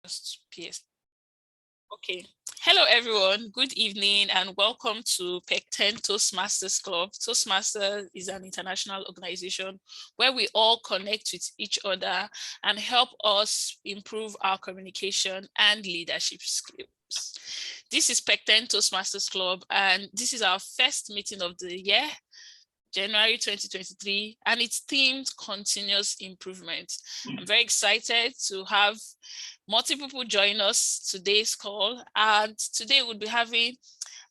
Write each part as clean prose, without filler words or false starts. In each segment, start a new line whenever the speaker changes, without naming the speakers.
PS. Okay. Hello, everyone. Good evening and welcome to Pecten Toastmasters Club. Toastmasters is an international organization where we all connect with each other and help us improve our communication and leadership skills. This is Pecten Toastmasters Club, and this is our first meeting of the year, January 2023, and it's themed continuous improvement. I'm very excited to have multiple people join us today's call, and today we'll be having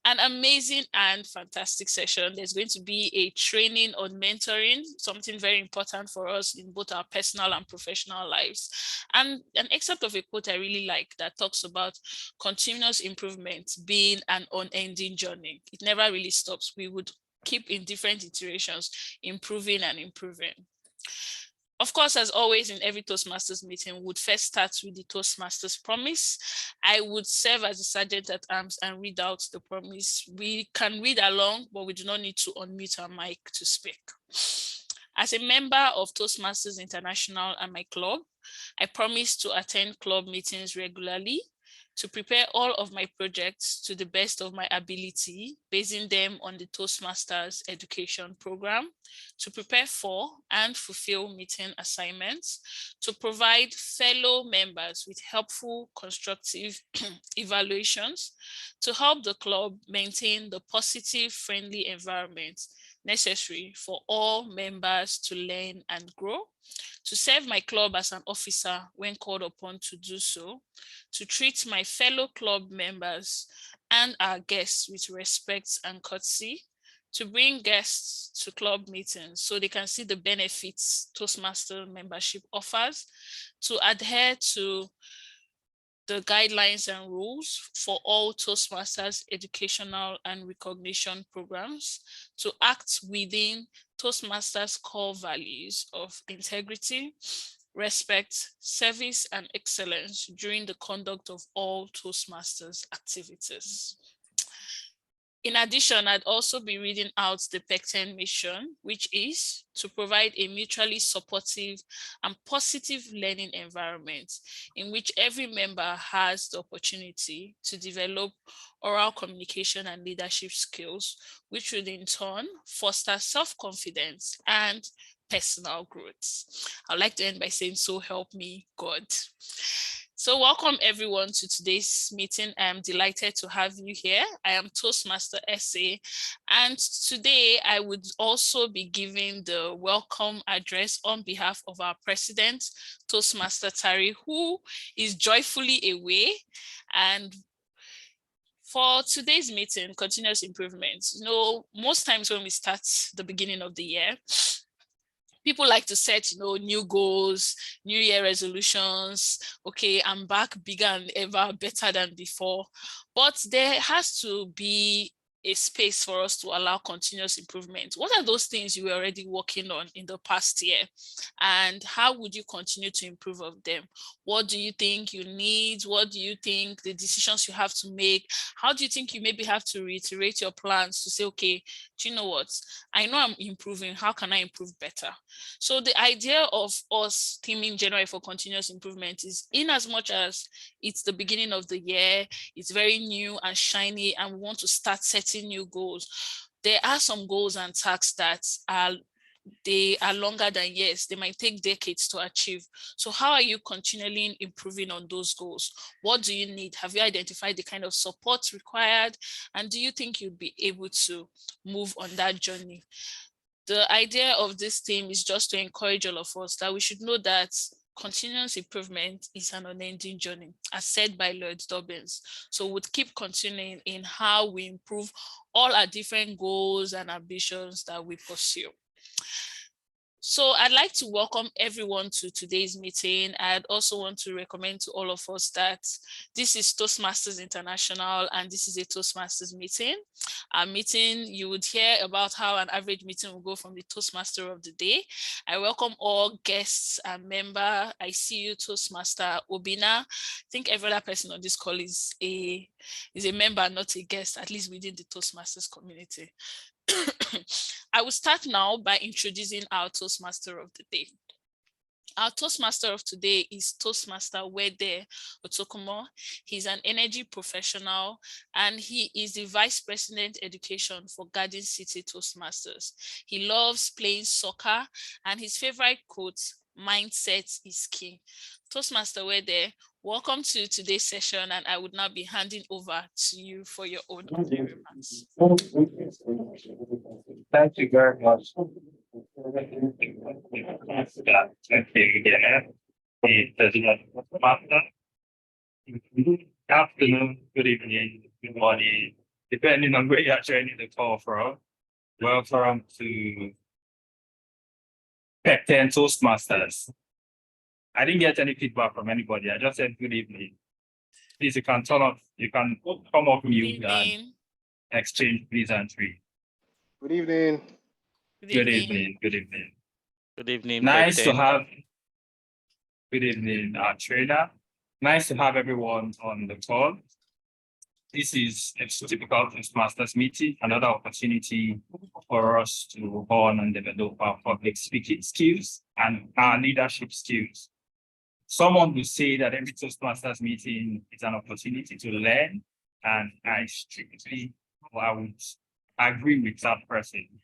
an amazing and fantastic session. There's going to be a training on mentoring, something very important for us in both our personal and professional lives. And an excerpt of a quote I really like that talks about continuous improvement being an unending journey. It never really stops. We would keep in different iterations, improving and improving. Of course, as always, in every Toastmasters meeting, we would first start with the Toastmasters promise. I would serve as a sergeant at arms and read out the promise. We can read along, but we do not need to unmute our mic to speak. As a member of Toastmasters International and my club, I promise to attend club meetings regularly, to prepare all of my projects to the best of my ability, basing them on the Toastmasters education program, to prepare for and fulfill meeting assignments, to provide fellow members with helpful, constructive evaluations, to help the club maintain the positive, friendly environment necessary for all members to learn and grow, to serve my club as an officer when called upon to do so, to treat my fellow club members and our guests with respect and courtesy, to bring guests to club meetings so they can see the benefits Toastmaster membership offers, to adhere to the guidelines and rules for all Toastmasters educational and recognition programs, to act within Toastmasters core values of integrity, respect, service, and excellence during the conduct of all Toastmasters activities. In addition, I'd also be reading out the Pecten mission, which is to provide a mutually supportive and positive learning environment in which every member has the opportunity to develop oral communication and leadership skills, which would in turn foster self-confidence and personal growth. I'd like to end by saying, so help me God. So welcome everyone to today's meeting. I am delighted to have you here. I am Toastmaster SA, and today I would also be giving the welcome address on behalf of our president, Toastmaster Tari, who is joyfully away. And for today's meeting, continuous improvement, most times when we start the beginning of the year, people like to set, new goals, New Year resolutions. Okay, I'm back bigger and ever, better than before. But there has to be a space for us to allow continuous improvement. What are those things you were already working on in the past year? And how would you continue to improve of them? What do you think you need? What do you think the decisions you have to make? How do you think you maybe have to reiterate your plans to say, okay, do you know what? I know I'm improving. How can I improve better? So the idea of us teaming January for continuous improvement is, in as much as it's the beginning of the year, it's very new and shiny, and we want to start setting new goals. There are some goals and tasks that are longer than years. They might take decades to achieve. So how are you continually improving on those goals? What do you need? Have you identified the kind of support required? And do you think you'd be able to move on that journey? The idea of this team is just to encourage all of us that we should know that continuous improvement is an unending journey, as said by Lloyd Dobyns. So we'll keep continuing in how we improve all our different goals and ambitions that we pursue. So I'd like to welcome everyone to today's meeting. I'd also want to recommend to all of us that this is Toastmasters International and this is a Toastmasters meeting. Our meeting, you would hear about how an average meeting will go from the Toastmaster of the day. I welcome all guests and members. I see you, Toastmaster Obina. I think every other person on this call is a member, not a guest, at least within the Toastmasters community. I will start now by introducing our Toastmaster of the day. Our Toastmaster of today is Toastmaster Wede Otokumor. He's an energy professional and he is the Vice President Education for Garden City Toastmasters. He loves playing soccer and his favorite quote, mindset is key. Toastmaster Wede, welcome to today's session, and I would now be handing over to you for your own opening remarks.
Thank you very much. Good afternoon, good evening, good morning, depending on where you're joining the call from. Welcome to Pecten Toastmasters. I didn't get any feedback from anybody. I just said good evening. Please, you can come off mute and exchange pleasantry.
Good evening.
Good evening. Good evening.
Good evening.
Nice to have. Good evening, our trainer. Nice to have everyone on the call. This is a typical Toastmasters meeting, another opportunity for us to hone and develop our public speaking skills and our leadership skills. Someone will say that every Toastmasters meeting is an opportunity to learn, and I would agree with that person,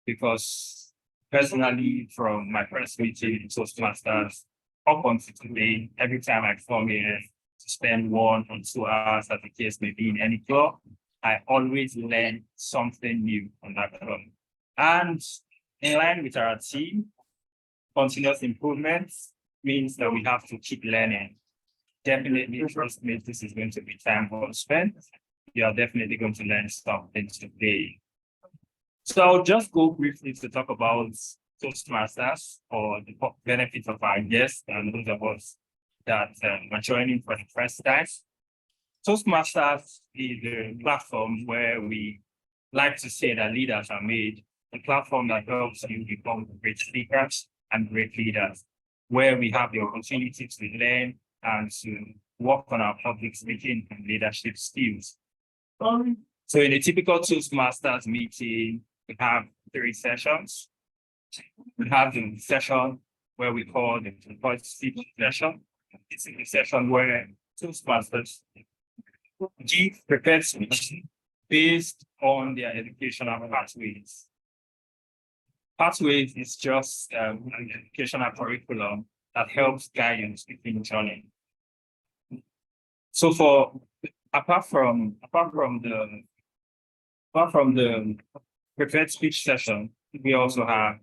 because personally, from my first meeting in Toastmasters up until today, every time I come here to spend 1 or 2 hours, as the case may be, in any club, I always learn something new on that club. And in line with our team, continuous improvement means that we have to keep learning. Definitely, trust me, this is going to be time well spent. You are definitely going to learn something today. So I'll just go briefly to talk about Toastmasters for the benefit of our guests and those of us that are joining for the first time. Toastmasters is the platform where we like to say that leaders are made, a platform that helps you become great speakers and great leaders, where we have the opportunity to learn and to work on our public speaking and leadership skills. So in a typical Toastmasters meeting, we have 3 sessions. We have the session where we call the prepared speech session. It's a session where Toastmasters give prepared speech based on their educational pathways. Pathways is just an educational curriculum that helps guide your speaking journey. So apart from the prepared speech session, we also have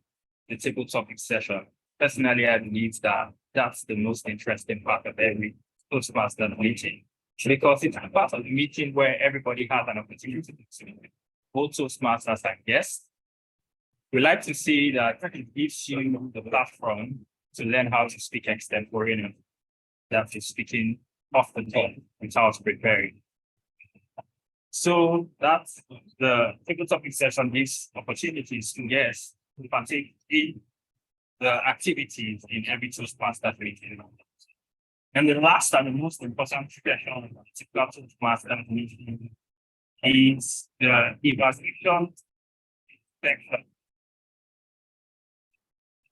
the table topic session. Personally, I believe that that's the most interesting part of every Toastmaster meeting, because it's a part of the meeting where everybody has an opportunity to speak, both Toastmasters and guests. We like to see that it gives you the platform to learn how to speak extemporaneously, that is speaking off the top without preparing. So that's the table topic session gives opportunities to guests to partake in the activities in every Toastmasters meeting. And the last and the most important session of the typical Toastmasters meeting is the evaluation section.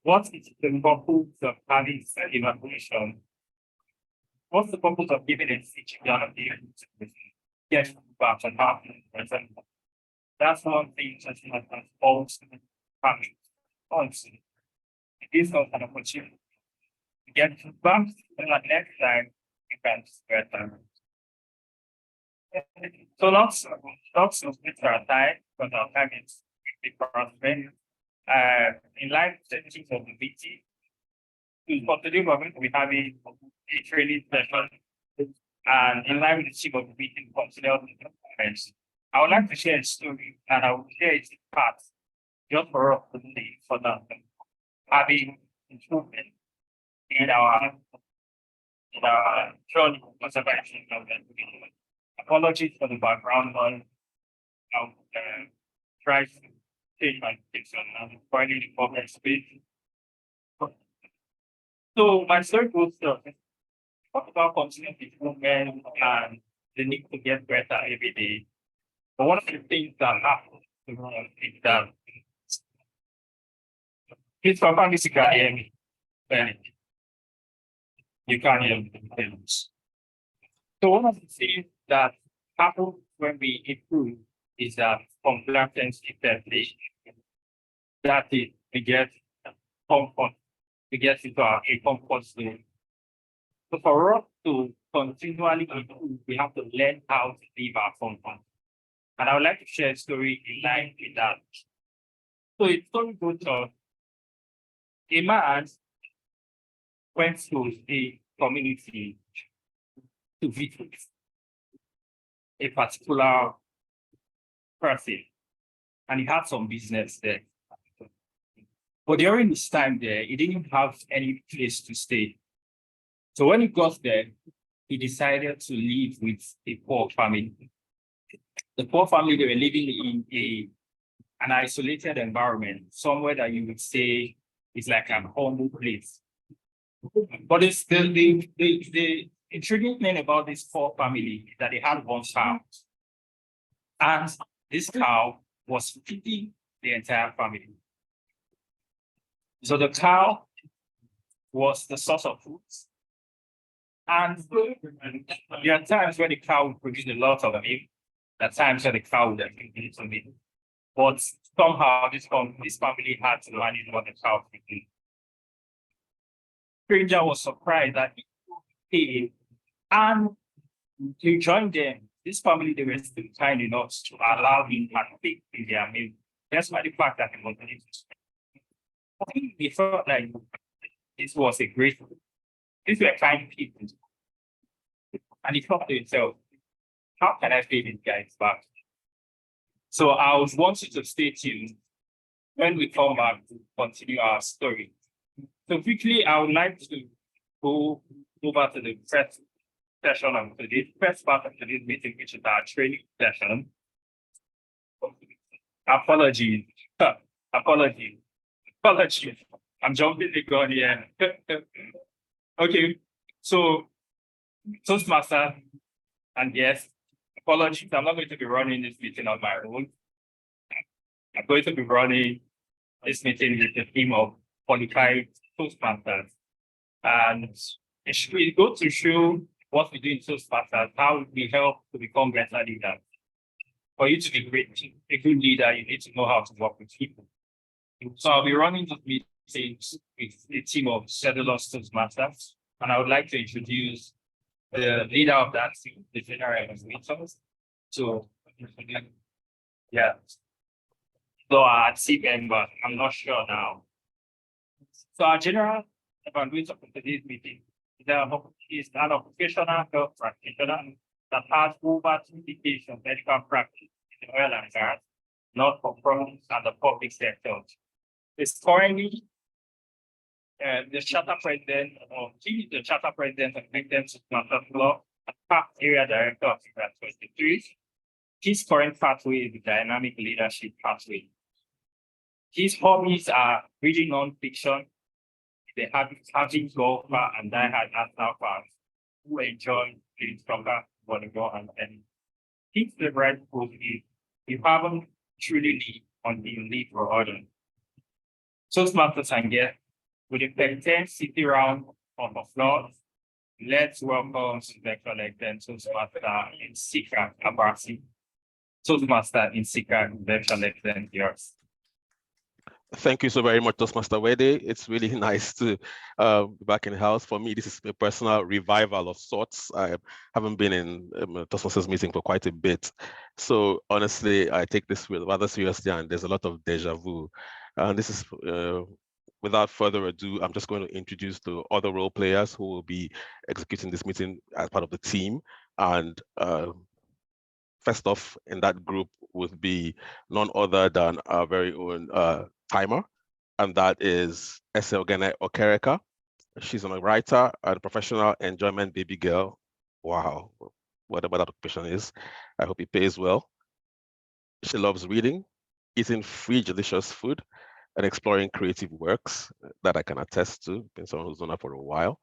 What is the purpose of having an evaluation? What's the purpose of giving a speech to get feedback on how to present? That's one thing that has always been having. It gives us an opportunity to get feedback, and the next time we can spread them. So lots of split our time, because our time is really cross-spent. In line with the teachings of the meeting, for today we're going to be having a training session, and in line with the theme of the meeting, Continual, I would like to share a story, and I will share it in parts, just for us to see for that having improvement in our journey of conservation of the education. Apologies for the background noise. I'll try to change my picture and finding the public space. So my story goes to talk about continuous improvement and the need to get better every day. But one of the things that happens to us is that please confirm this, you can hear me. you can't even lose. So one of the things that happens when we improve is that complacency testing. That is, we get comfort, we get into a comfort zone. So for us to continually improve, we have to learn how to live our comfort. And I would like to share a story in line with that. So it's story goes on. A man went to a community to visit a particular person, and he had some business there. But during his time there, he didn't have any place to stay. So when he got there, he decided to live with a poor family. The poor family, they were living in an isolated environment, somewhere that you would say is like an humble place. But it's the intriguing thing about this poor family is that they had one cow. And this cow was feeding the entire family. So the cow was the source of food. And there are times where the cow would produce a lot of milk. There are times where the cow would produce some milk. But somehow this family had to manage what the cow could do. Stranger was surprised that he came and he joined them. This family, they were still kind enough to allow him to partake in their meal. That's why the fact that he was able to. I think they felt like this was a great, these were kind people. And he thought to himself, how can I pay these guys back? So I would want you to stay tuned when we come back to continue our story. So quickly, I would like to go over to the first session of today's first part of today's meeting, which is our training session. Apologies. Apologies. I'm jumping the gun here. Okay, so Toastmaster, and yes, apologies. I'm not going to be running this meeting on my own. I'm going to be running this meeting with the team of qualified Toastmasters. And it's really good to show what we do in Toastmasters, how we help to become better leaders. For you to be a good leader, you need to know how to work with people. So I'll be running this meeting with a team of schedulers Toastmasters, and I would like to introduce the leader of that team, the general evaluators. So, yeah. So our team member, I'm not sure now. So our general evaluator for today's meeting is an occupational health practitioner that has over 2 decades of medical practice in the oil and gas, not-for-profit, and the public sector. It's currently the charter president, or he is the charter president of Pecten Club, and past area director of 23. His current pathway is the dynamic leadership pathway. His hobbies are reading non-fiction, the having golfer and diehard Arsenal fans who enjoy playing soccer, volleyball, and tennis. His favorite quote is, "You haven't truly lived until you live for others." Toastmasters and guests, with the Pecten City round of applause, let's welcome Inspector Lecten Toastmaster in Sika Abasi. Toastmaster in Sika, Inspector Lecten, yours.
Thank you so very much, Toastmaster Wede. It's really nice to be back in the house. For me, this is a personal revival of sorts. I haven't been in a Toastmasters meeting for quite a bit. So honestly, I take this rather seriously, and there's a lot of deja vu. And this is, without further ado, I'm just going to introduce the other role players who will be executing this meeting as part of the team. And first off in that group would be none other than our very own timer, and that is Eseogene Okereka. She's a writer and professional enjoyment baby girl. Wow, whatever that occupation is. I hope it pays well. She loves reading, eating free, delicious food, and exploring creative works that I can attest to, been someone who's done that for a while.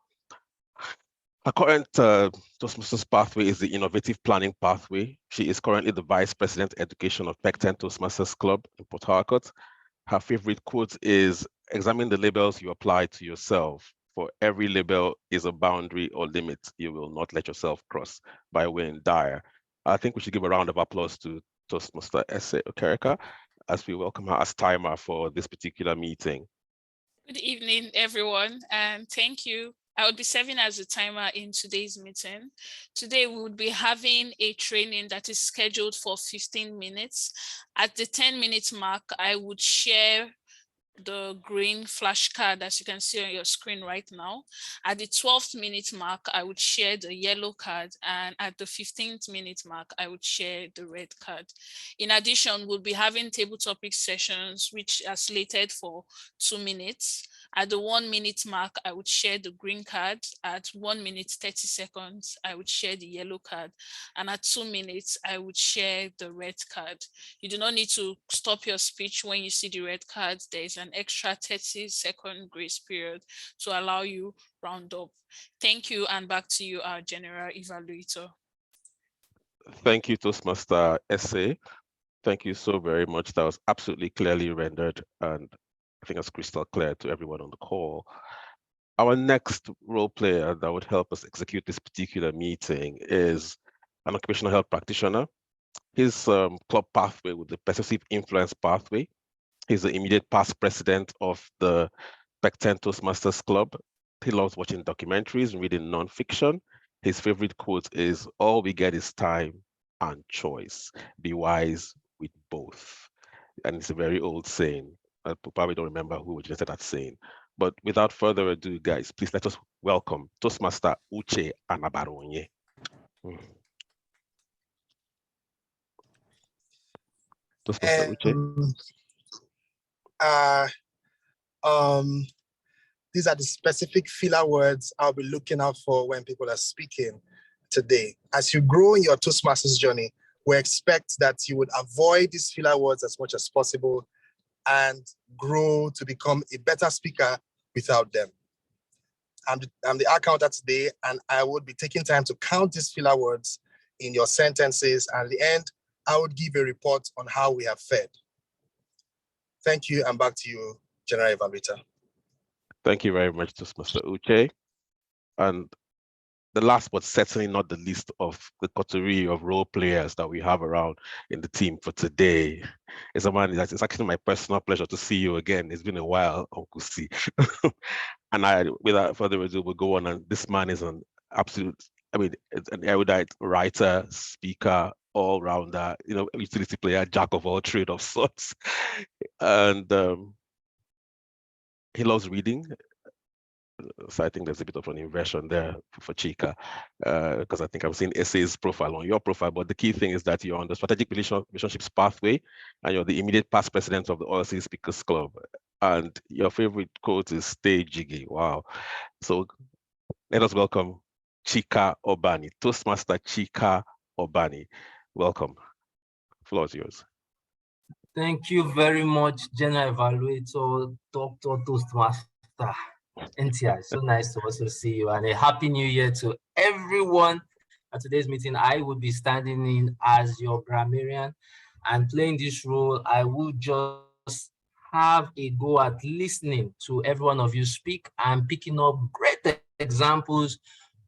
Her current Toastmasters pathway is the Innovative Planning Pathway. She is currently the Vice President Education of Pecten Toastmasters Club in Port Harcourt. Her favorite quote is, "Examine the labels you apply to yourself." For every label is a boundary or limit you will not let yourself cross. By Wayne Dyer. I think we should give a round of applause to Toastmaster Ese Okereka as we welcome her as timer for this particular meeting.
Good evening, everyone, and thank you. I would be serving as a timer in today's meeting. Today, we would be having a training that is scheduled for 15 minutes. At the 10-minute mark, I would share the green flashcard as you can see on your screen right now. At the 12th minute mark, I would share the yellow card, and at the 15th minute mark, I would share the red card. In addition, we'll be having table topic sessions which are slated for 2 minutes. At the 1 minute mark, I would share the green card. At 1 minute 30 seconds, I would share the yellow card. And at 2 minutes, I would share the red card. You do not need to stop your speech when you see the red card. There is an extra 30-second grace period to allow you round up. Thank you, and back to you, our general evaluator.
Thank you, Toastmaster Ese. Thank you so very much. That was absolutely clearly rendered, and I think that's crystal clear to everyone on the call. Our next role player that would help us execute this particular meeting is an occupational health practitioner. His club pathway with the persuasive influence pathway. He's the immediate past president of the Pecten Toastmasters Club. He loves watching documentaries and reading nonfiction. His favorite quote is, "All we get is time and choice. Be wise with both." And it's a very old saying. I probably don't remember who originated said that saying. But without further ado, guys, please let us welcome Toastmaster Uche Anabaronye. Toastmaster Uche.
These are the specific filler words I'll be looking out for when people are speaking today. As you grow in your Toastmasters journey, we expect that you would avoid these filler words as much as possible and grow to become a better speaker without them. I'm the accountant today, and I would be taking time to count these filler words in your sentences. And at the end, I would give a report on how we have fared. Thank you, and back to you, General Evaluator.
Thank you very much, Toastmaster Uche. And the last but certainly not the least of the coterie of role players that we have around in the team for today is a man that it's actually my personal pleasure to see you again. It's been a while, Uncle C. And without further ado, we'll go on. And this man is an absolute, it's an erudite writer, speaker, all-rounder, utility player, jack of all trades of sorts. And he loves reading. So I think there's a bit of an inversion there for Chika, because I think I've seen Ese's profile on your profile, but the key thing is that you're on the strategic relationships pathway, and you're the immediate past president of the Oil City Speakers Club. And your favorite quote is "Stay jiggy." Wow. So let us welcome Chika Obani, Toastmaster Chika Obani. Welcome. The floor is yours.
Thank you very much, General Evaluator, Dr. Toastmaster NTI. So nice to also see you, and a happy new year to everyone. At today's meeting, I will be standing in as your grammarian and playing this role. I will just have a go at listening to every one of you speak and picking up great examples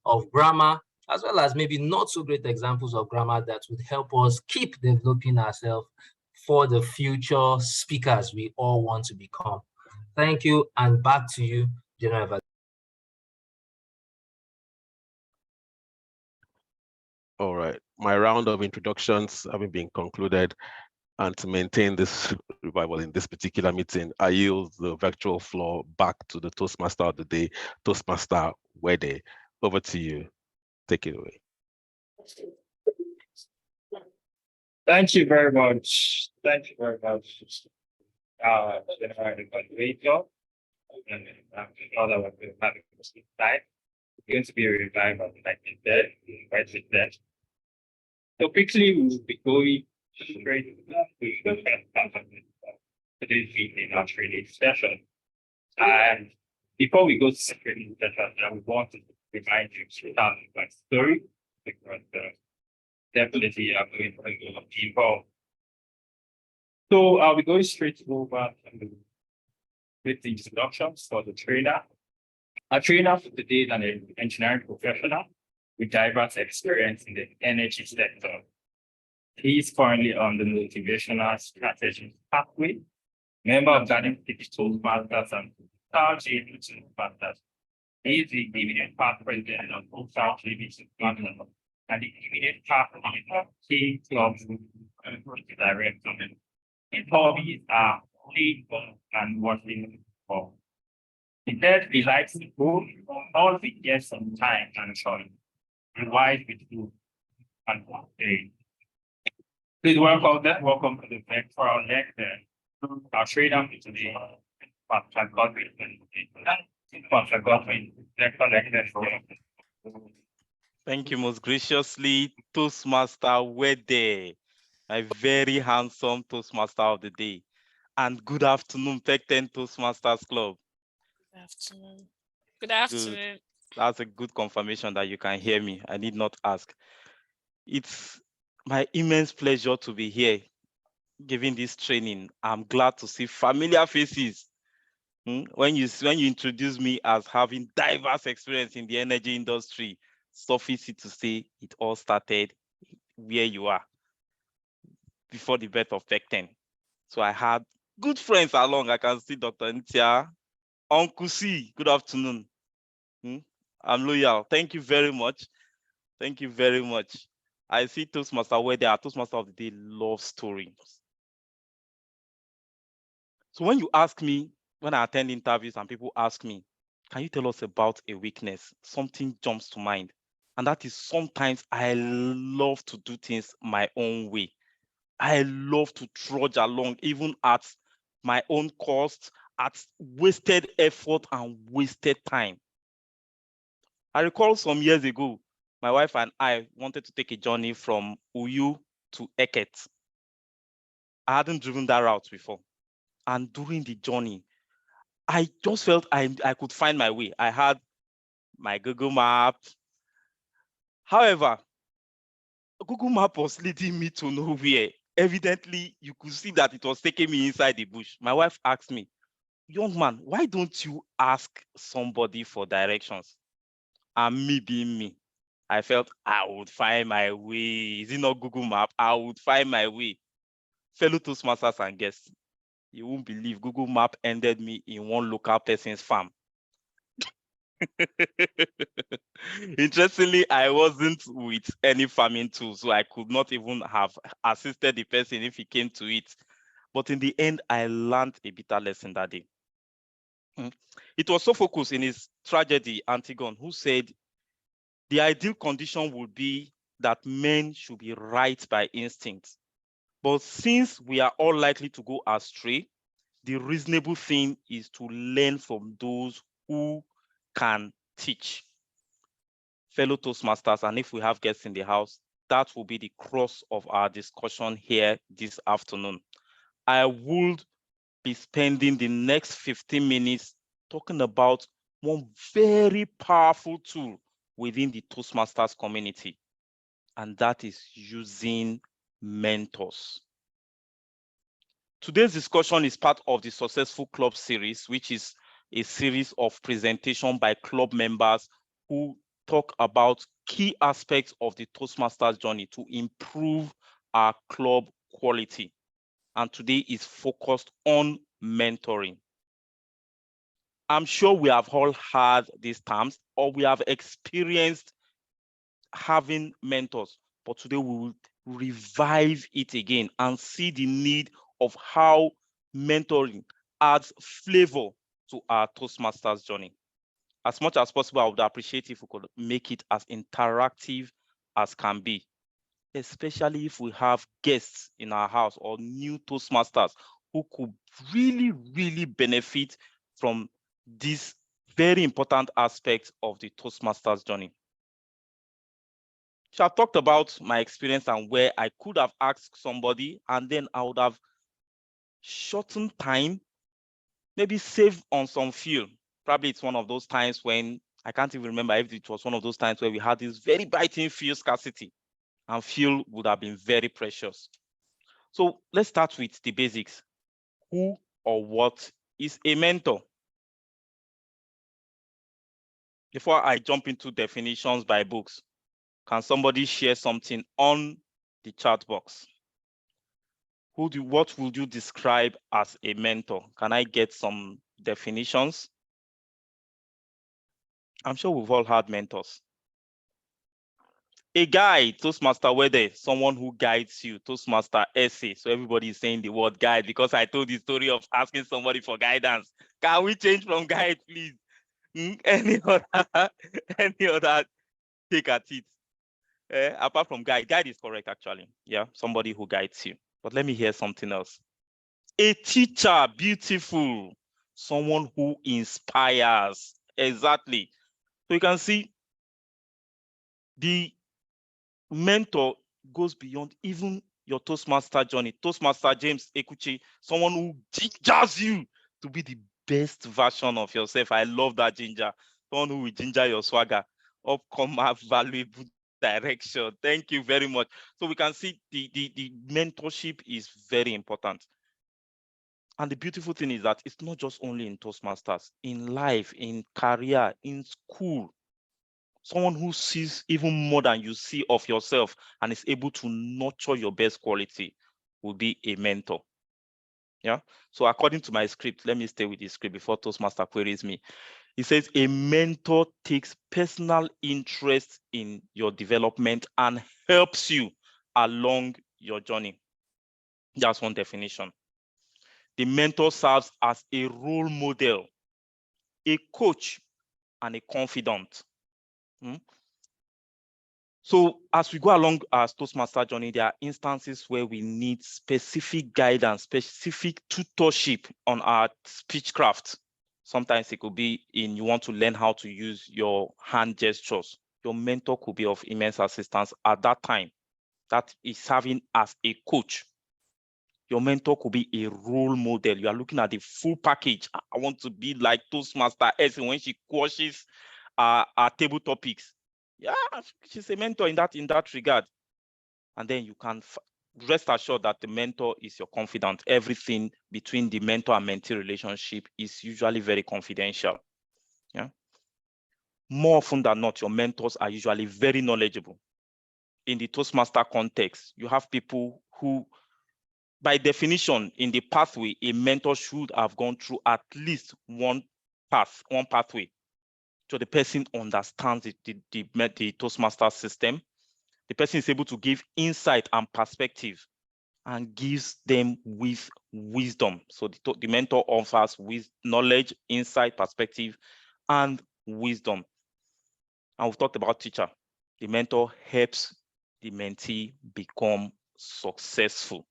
of grammar, as well as maybe not so great examples of grammar that would help us keep developing ourselves for the future speakers we all want to become. Thank you, and back to you, General Evaluator.
All right, my round of introductions having been concluded, and to maintain this revival in this particular meeting, I yield the virtual floor back to the Toastmaster of the day, Toastmaster Wede. Over to you. Take it away.
Thank you very much. Thank you very much, General Evaluator. And I'm sure that we're having a good time. It's going to be a revival like that, right there. So quickly, we will be going straight to today's meeting, our training session. And before we go to the training session, I would want to remind you to start my story, because definitely I'm going to be involved. So I'll be going straight over with the introductions for the trainer. Our trainer for today is an engineering professional with diverse experience in the energy sector. He is currently on the motivational strategy pathway, member of the Toastmasters and South Toastmasters. He is the immediate past president of South Toastmasters and the immediate past key club director. His hobbies are playing golf and watching golf. He said he likes to go all the years some time and joy, and wise with food and day. Please welcome to the event for our lecture. Our trainer today, Pastor Godwin. Pastor Godwin, lecture.
Thank you most graciously, Toastmaster Wede, a very handsome Toastmaster of the day. And good afternoon, Pecten Toastmasters Club.
Good afternoon. Good afternoon.
That's a good confirmation that you can hear me. I need not ask. It's my immense pleasure to be here giving this training. I'm glad to see familiar faces. When you introduce me as having diverse experience in the energy industry, suffice it to say it all started where you are before the birth of Pecten. So I had good friends along. I can see Dr. Ntia, Uncle C, good afternoon. I'm loyal. Thank you very much. Thank you very much. I see Toastmaster where they are. Toastmaster of the day love stories. So when you ask me, when I attend interviews and people ask me, can you tell us about a weakness? Something jumps to mind. And that is sometimes I love to do things my own way. I love to trudge along, even at my own cost, at wasted effort and wasted time. I recall some years ago, my wife and I wanted to take a journey from Uyu to Eket. I hadn't driven that route before. And during the journey, I just felt I could find my way. I had my Google map. However, Google map was leading me to nowhere. Evidently, you could see that it was taking me inside the bush. My wife asked me, young man, why don't you ask somebody for directions? And me being me, I felt I would find my way. Is it not Google map? I would find my way. Fellow Toastmasters and guests, you won't believe Google map ended me in one local person's farm. Interestingly, I wasn't with any farming tool, so I could not even have assisted the person if he came to it. But in the end, I learned a bitter lesson that day. It was Sophocles in his tragedy, Antigone, who said, the ideal condition would be that men should be right by instinct. But since we are all likely to go astray, the reasonable thing is to learn from those who can teach. Fellow Toastmasters, and if we have guests in the house, that will be the crux of our discussion here this afternoon. I would be spending the next 15 minutes talking about one very powerful tool within the Toastmasters community, and that is using mentors. Today's discussion is part of the Successful Club series, which is a series of presentation by club members who talk about key aspects of the Toastmasters journey to improve our club quality. And today is focused on mentoring. I'm sure we have all heard these terms or we have experienced having mentors, but today we will revive it again and see the need of how mentoring adds flavor to our Toastmasters journey. As much as possible, I would appreciate if we could make it as interactive as can be, especially if we have guests in our house or new Toastmasters who could really benefit from this very important aspect of the Toastmasters journey. So I've talked about my experience and where I could have asked somebody, and then I would have shortened time, maybe save on some fuel. Probably it's one of those times when, I can't even remember if it was one of those times where we had this very biting fuel scarcity, and fuel would have been very precious. So let's start with the basics. Who or what is a mentor? Before I jump into definitions by books, can somebody share something on the chat box? What would you describe as a mentor? Can I get some definitions? I'm sure we've all had mentors. A guide, Toastmaster Wede, someone who guides you, Toastmaster essay. So everybody is saying the word guide because I told the story of asking somebody for guidance. Can we change from guide, please? Any other take at it? Apart from guide is correct actually. Yeah, somebody who guides you. But let me hear something else. A teacher, beautiful. Someone who inspires. Exactly. So you can see the mentor goes beyond even your Toastmaster journey. Toastmaster James Ekuchi, someone who gingers you to be the best version of yourself. I love that ginger. Someone who will ginger your swagger, upcomer, valuable direction. Thank you very much. So we can see the mentorship is very important. And the beautiful thing is that it's not just only in Toastmasters, in life, in career, in school. Someone who sees even more than you see of yourself and is able to nurture your best quality will be a mentor. Yeah. So according to my script, let me stay with this script before Toastmaster queries me. It says a mentor takes personal interest in your development and helps you along your journey. That's one definition. The mentor serves as a role model, a coach, and a confidant. So as we go along our Toastmaster journey, there are instances where we need specific guidance, specific tutorship on our speechcraft. Sometimes it could be you want to learn how to use your hand gestures. Your mentor could be of immense assistance at that time. That is serving as a coach. Your mentor could be a role model. You are looking at the full package. I want to be like Toastmaster S when she quashes our table topics. Yeah, she's a mentor in that regard. And then you can rest assured that the mentor is your confidant. Everything between the mentor and mentee relationship is usually very confidential. Yeah. More often than not, your mentors are usually very knowledgeable. In the Toastmaster context, you have people who, by definition, in the pathway, a mentor should have gone through at least one pathway. So the person understands the Toastmaster system. The person is able to give insight and perspective and gives them with wisdom. So the mentor offers with knowledge, insight, perspective, and wisdom. And we've talked about teacher. The mentor helps the mentee become successful.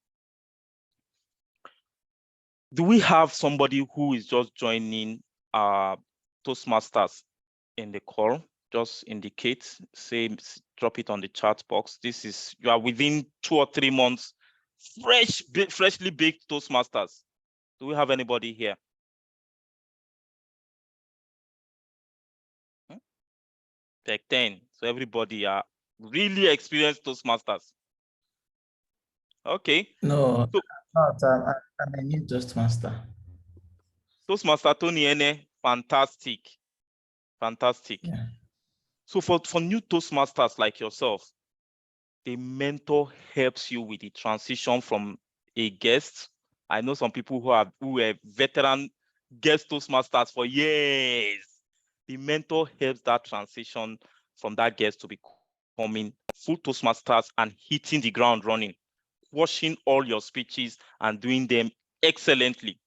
Do we have somebody who is just joining Toastmasters in the call? Just indicate, say, drop it on the chat box. You are within 2 or 3 months, freshly baked Toastmasters. Do we have anybody here? Pecten. So everybody are really experienced Toastmasters. Okay.
No, I'm a new Toastmaster.
Toastmaster Tony Ene, fantastic. Fantastic.
Yeah.
So for new Toastmasters like yourself, the mentor helps you with the transition from a guest. I know some people who were veteran guest Toastmasters for years. The mentor helps that transition from that guest to becoming full Toastmasters and hitting the ground running, washing all your speeches and doing them excellently.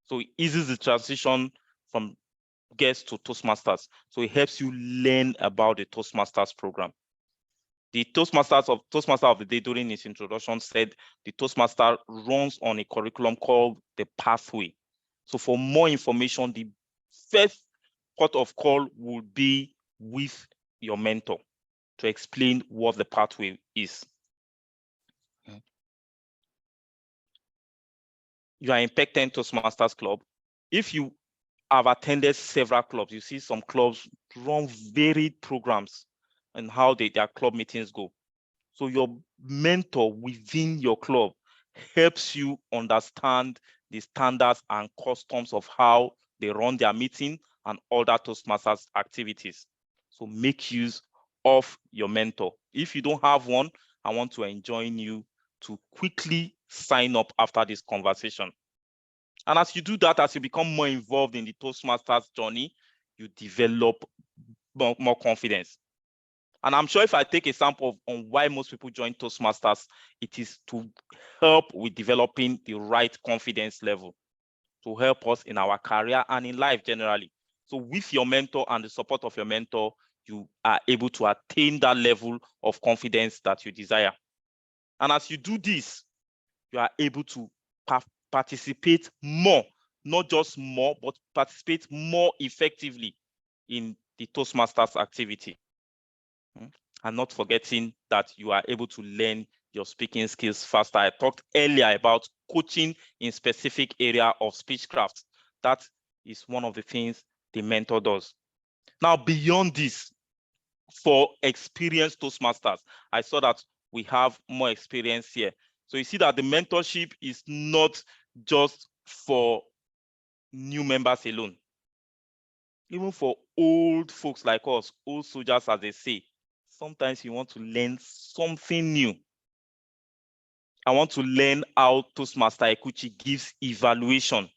So it eases the transition from guest to Toastmasters. So it helps you learn about the Toastmasters program. The Toastmaster of the day during his introduction said the Toastmaster runs on a curriculum called the Pathway. So for more information, the first port of call would be with your mentor to explain what the pathway is. You are in Pecten Toastmasters Club. If you have attended several clubs, you see some clubs run varied programs and how their club meetings go. So your mentor within your club helps you understand the standards and customs of how they run their meeting and other Toastmasters activities. So make use of your mentor. If you don't have one, I want to enjoin you to quickly sign up after this conversation. And as you do that, as you become more involved in the Toastmasters journey, you develop more confidence. And I'm sure if I take a sample on why most people join Toastmasters, it is to help with developing the right confidence level, to help us in our career and in life generally. So with your mentor and the support of your mentor, you are able to attain that level of confidence that you desire. And as you do this, you are able to participate more, not just more, but participate more effectively in the Toastmasters activity. And not forgetting that you are able to learn your speaking skills faster. I talked earlier about coaching in specific area of speechcraft. That is one of the things the mentor does. Now, beyond this, for experienced Toastmasters, I saw that we have more experience here. So you see that the mentorship is not just for new members alone. Even for old folks like us, old soldiers, as they say, sometimes you want to learn something new. I want to learn how Toastmaster Ekuchi gives evaluation.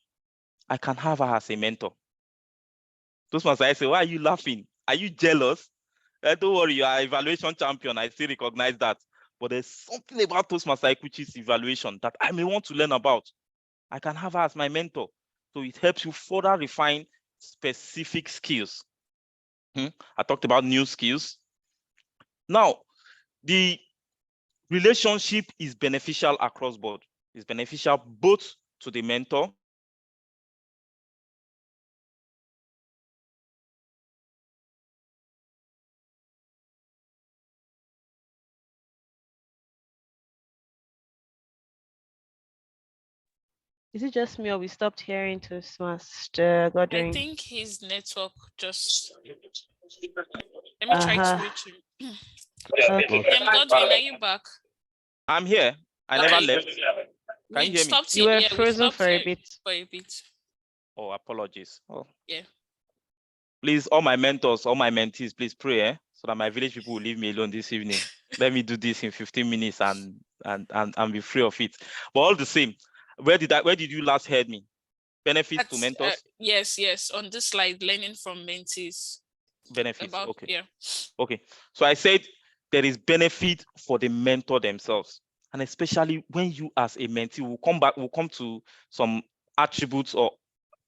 I can have her as a mentor. Toastmaster, I say, why are you laughing? Are you jealous? Don't worry, you are evaluation champion. I still recognize that. But there's something about Toastmaster Ekuchi's evaluation that I may want to learn about. I can have her as my mentor. So it helps you further refine specific skills. I talked about new skills. Now, the relationship is beneficial across board. It's beneficial both to the mentor
Is it just me or we stopped hearing Toastmaster Godwin?
I think his network just. Let me try to reach him.
Okay.
Godwin, are you back?
I'm here. I never left. Can you hear me?
You were frozen for a bit.
Oh, apologies. Oh.
Yeah.
Please, all my mentors, all my mentees, please pray, so that my village people will leave me alone this evening. Let me do this in 15 minutes and be free of it. But all the same, where did you last heard me? Benefits to mentors?
Yes. On this slide, learning from mentees.
Benefits. Okay.
Yeah.
Okay. So I said there is benefit for the mentor themselves. And especially when you as a mentee, we'll come to some attributes or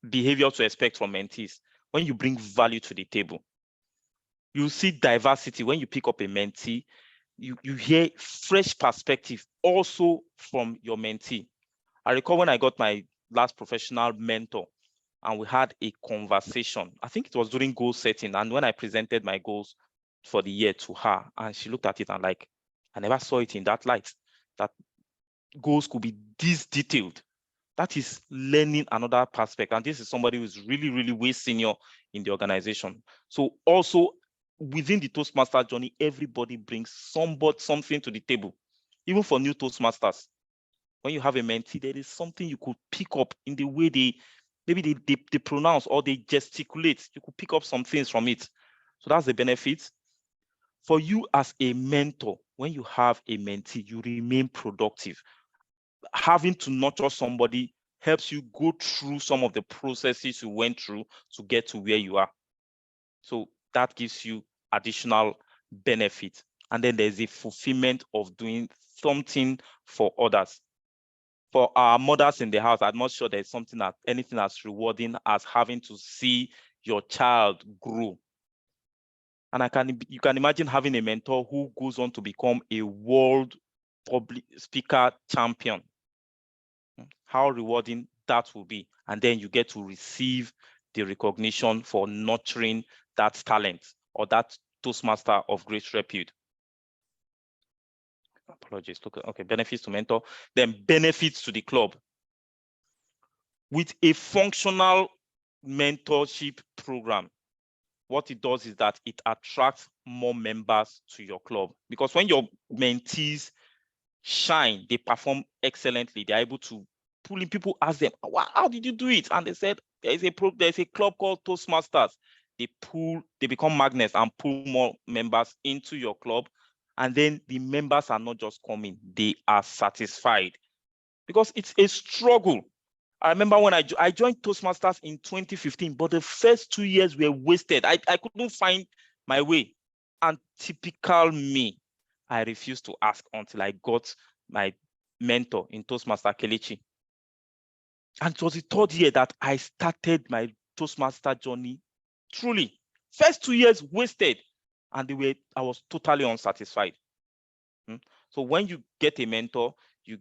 behavior to expect from mentees. When you bring value to the table, you see diversity. When you pick up a mentee, you hear fresh perspective also from your mentee. I recall when I got my last professional mentor and we had a conversation. I think it was during goal setting. And when I presented my goals for the year to her, and she looked at it and like, I never saw it in that light, that goals could be this detailed. That is learning another perspective. And this is somebody who is really, really way senior in the organization. So also within the Toastmaster journey, everybody brings something to the table, even for new Toastmasters. When you have a mentee, there is something you could pick up in the way they pronounce or they gesticulate. You could pick up some things from it. So that's the benefit. For you as a mentor, when you have a mentee, you remain productive. Having to nurture somebody helps you go through some of the processes you went through to get to where you are. So that gives you additional benefit. And then there's a fulfillment of doing something for others. For our mothers in the house, I'm not sure there's anything as rewarding as having to see your child grow. And you can imagine having a mentor who goes on to become a world public speaker champion. How rewarding that will be. And then you get to receive the recognition for nurturing that talent or that Toastmaster of great repute. Apologies. Okay, benefits to mentor, then benefits to the club. With a functional mentorship program, what it does is that it attracts more members to your club. Because when your mentees shine, they perform excellently, they're able to pull in. People ask them, wow, how did you do it? And they said, there's a club called Toastmasters. they become magnets and pull more members into your club. And then the members are not just coming, they are satisfied, because it's a struggle. I remember when I joined Toastmasters in 2015, but the first 2 years were wasted. I couldn't find my way. And typical me, I refused to ask until I got my mentor in Toastmaster Kelechi. And it was the third year that I started my Toastmaster journey. Truly, first 2 years wasted, and I was totally unsatisfied. So when you get a mentor, you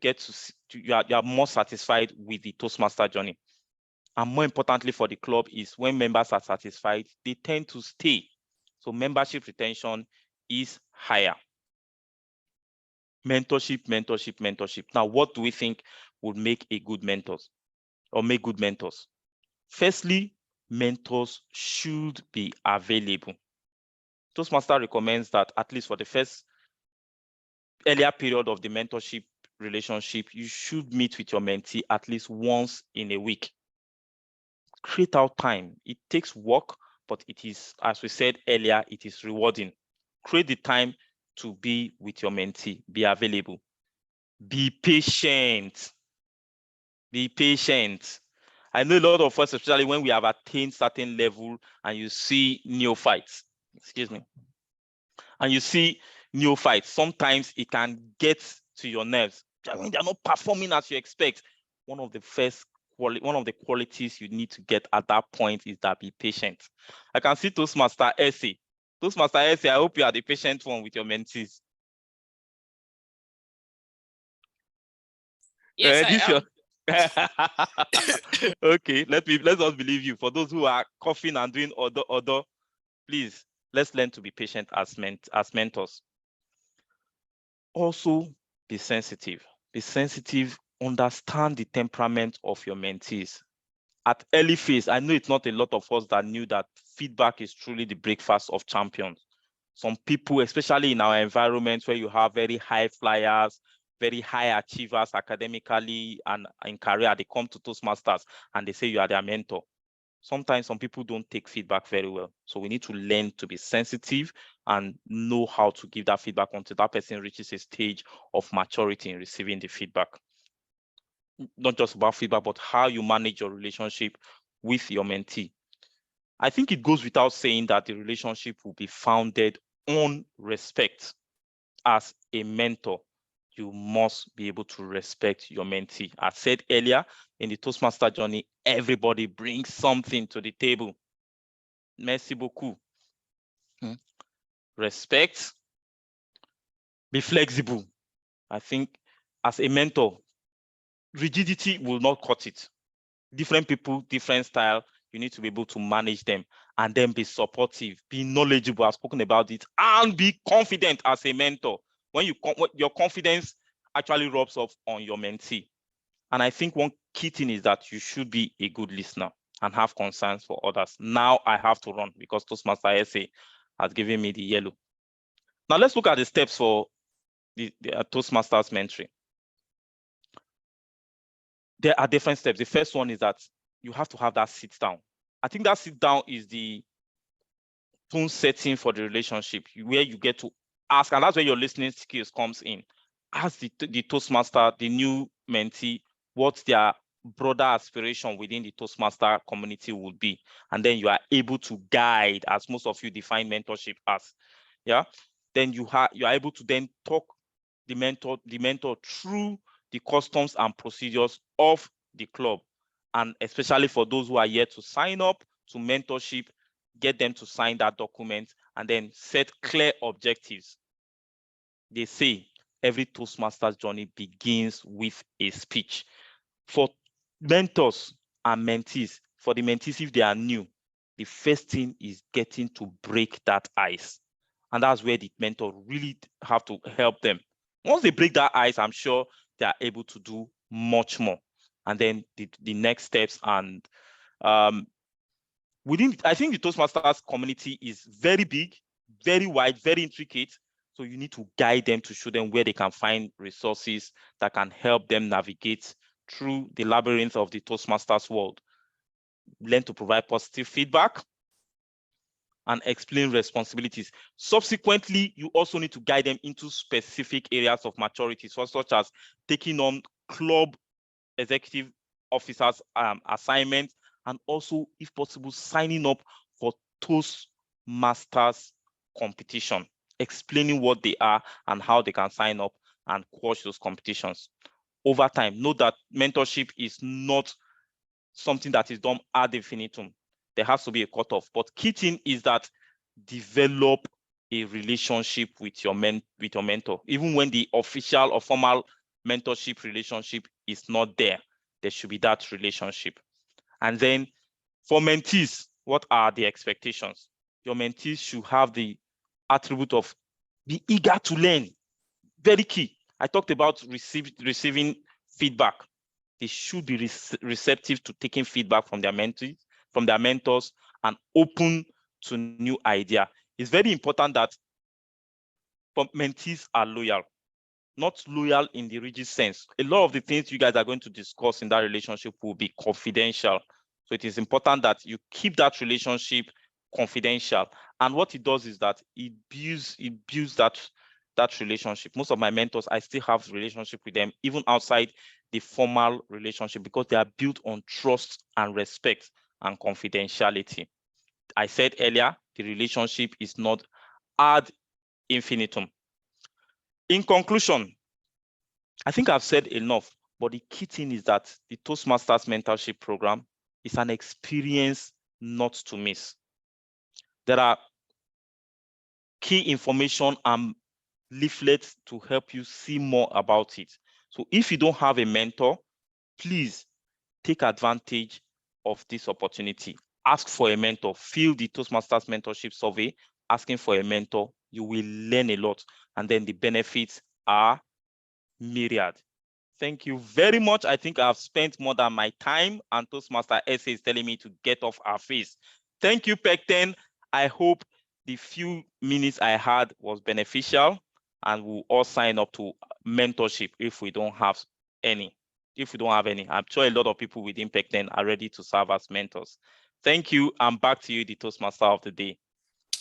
are more satisfied with the Toastmaster journey. And more importantly for the club is when members are satisfied, they tend to stay. So membership retention is higher. Mentorship, mentorship, mentorship. Now, what do we think would make a good mentors or make good mentors? Firstly, mentors should be available. Toastmaster recommends that at least for the first earlier period of the mentorship relationship, you should meet with your mentee at least once in a week. Create out time. It takes work, but it is, as we said earlier, it is rewarding. Create the time to be with your mentee. Be available. Be patient. Be patient. I know a lot of us, especially when we have attained certain level and you see neophytes, and you see neophytes, sometimes it can get to your nerves. When they're not performing as you expect, one of the qualities you need to get at that point is that be patient. I can see Toastmaster Essay. Toastmaster Essay, I hope you are the patient one with your mentees.
Yes, I am.
Okay, let's just believe you. For those who are coughing and doing other, please, let's learn to be patient as mentors. Also, be sensitive. Be sensitive, understand the temperament of your mentees. At early phase, I know it's not a lot of us that knew that feedback is truly the breakfast of champions. Some people, especially in our environment where you have very high flyers, very high achievers academically and in career, they come to Toastmasters and they say you are their mentor. Sometimes some people don't take feedback very well. So we need to learn to be sensitive and know how to give that feedback until that person reaches a stage of maturity in receiving the feedback. Not just about feedback, but how you manage your relationship with your mentee. I think it goes without saying that the relationship will be founded on respect. As a mentor, you must be able to respect your mentee. I said earlier, in the Toastmaster journey, everybody brings something to the table. Merci beaucoup. Respect. Be flexible. I think as a mentor, rigidity will not cut it. Different people, different style, you need to be able to manage them, and then be supportive, be knowledgeable. I've spoken about it, and be confident as a mentor. When your confidence actually rubs off on your mentee. And I think one key thing is that you should be a good listener and have concerns for others. Now I have to run because Toastmaster Essay has given me the yellow. Now let's look at the steps for the Toastmasters mentoring. There are different steps. The first one is that you have to have that sit down. I think that sit down is the tone setting for the relationship, where you get to ask, and that's where your listening skills comes in. Ask the Toastmaster, the new mentee, what their broader aspiration within the Toastmaster community would be. And then you are able to guide, as most of you define mentorship as. Yeah. Then you are able to then talk the mentor through the customs and procedures of the club. And especially for those who are yet to sign up to mentorship, get them to sign that document and then set clear objectives. They say every Toastmasters journey begins with a speech. For mentors and mentees, for the mentees, if they are new, the first thing is getting to break that ice. And that's where the mentor really have to help them. Once they break that ice, I'm sure they are able to do much more. And then the next steps, and I think the Toastmasters community is very big, very wide, very intricate. So you need to guide them to show them where they can find resources that can help them navigate through the labyrinth of the Toastmasters world. Learn to provide positive feedback. and explain responsibilities. Subsequently, you also need to guide them into specific areas of maturity, such as taking on club executive officers assignments, and also, if possible, signing up for Toastmasters competition, explaining what they are and how they can sign up and quash those competitions. Over time, note that mentorship is not something that is done ad infinitum. There has to be a cutoff. But key thing is that develop a relationship with your mentor. Even when the official or formal mentorship relationship is not there, there should be that relationship. And then for mentees, what are the expectations? Your mentees should have the attribute of be eager to learn. Very key. I talked about receiving feedback. They should be receptive to taking feedback from their mentors, and open to new idea. It's very important that mentees are loyal, not loyal in the rigid sense. A lot of the things you guys are going to discuss in that relationship will be confidential. So it is important that you keep that relationship confidential. And what it does is that it builds that relationship. Most of my mentors, I still have relationship with them, even outside the formal relationship, because they are built on trust and respect and confidentiality. I said earlier, the relationship is not ad infinitum. In conclusion, I think I've said enough, but the key thing is that the Toastmasters mentorship program is an experience not to miss. There are key information and leaflets to help you see more about it. So if you don't have a mentor, please take advantage of this opportunity. Ask for a mentor. Fill the Toastmasters mentorship survey, asking for a mentor. You will learn a lot, and then the benefits are myriad. Thank you very much. I think I've spent more than my time, and Toastmaster SA is telling me to get off our face. Thank you, Pecten. I hope the few minutes I had was beneficial, and we'll all sign up to mentorship if we don't have any. If we don't have any, I'm sure a lot of people within Pecten are ready to serve as mentors. Thank you, and back to you, the Toastmaster of the day.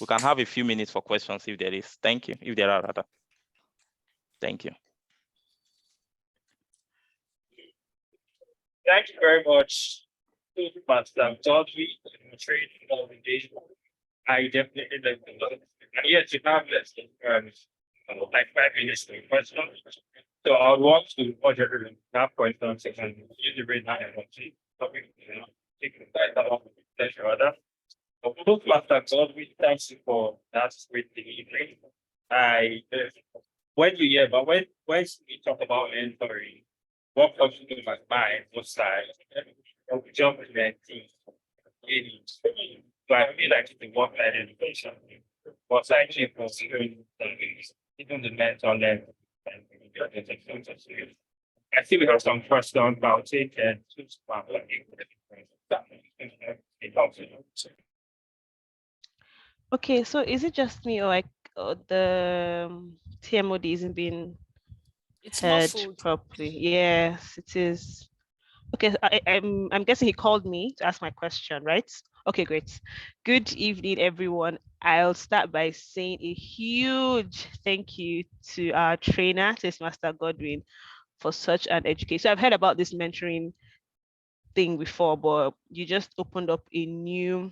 We can have a few minutes for questions if there is. Thank you, if there are rather. Thank you.
Thank you very much, Toastmaster Godwin, for training of engagement. I definitely like the lot. And yes, you have less than like 5 minutes to question. So I would want to urge everyone to have questions and use the red hand emoji. Take the time that one with each other. So Toastmaster Godwin, thanks you for that great delivery. When you hear, but when we talk about mentoring, what comes to my mind was like jump in that team. So I feel like it's a one-sided education. But actually considering even the mental level. I see we have some questions about it and
Okay, so is it just me, or like the TMOD isn't being
It's
heard
muffled.
properly? Yes, it is. Okay, I'm guessing he called me to ask my question, right? Okay, great. Good evening, everyone. I'll start by saying a huge thank you to our trainer, Toastmaster Godwin, for such an education. So I've heard about this mentoring thing before, but you just opened up a new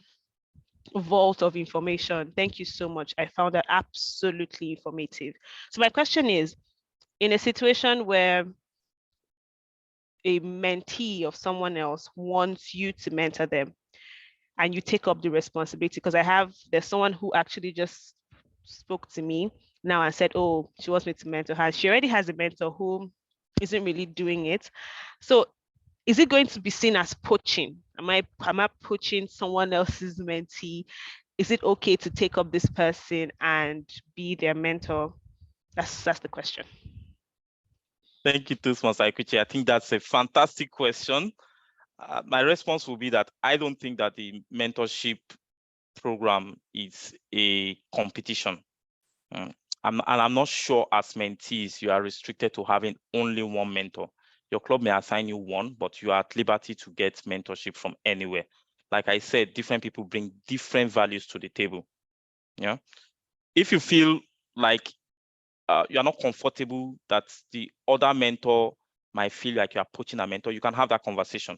vault of information. Thank you so much. I found that absolutely informative. So my question is, in a situation where a mentee of someone else wants you to mentor them and you take up the responsibility, because there's someone who actually just spoke to me now and said, oh, she wants me to mentor her. She already has a mentor who isn't really doing it. So is it going to be seen as poaching? Am I poaching someone else's mentee? Is it okay to take up this person and be their mentor? That's the question.
Thank you, Toastmaster Ikuchi. I think that's a fantastic question. My response will be that I don't think that the mentorship program is a competition. I'm not sure as mentees you are restricted to having only one mentor. Your club may assign you one, but you are at liberty to get mentorship from anywhere. Like I said, different people bring different values to the table. Yeah. If you feel like you are not comfortable that the other mentor might feel like you are poaching a mentor, you can have that conversation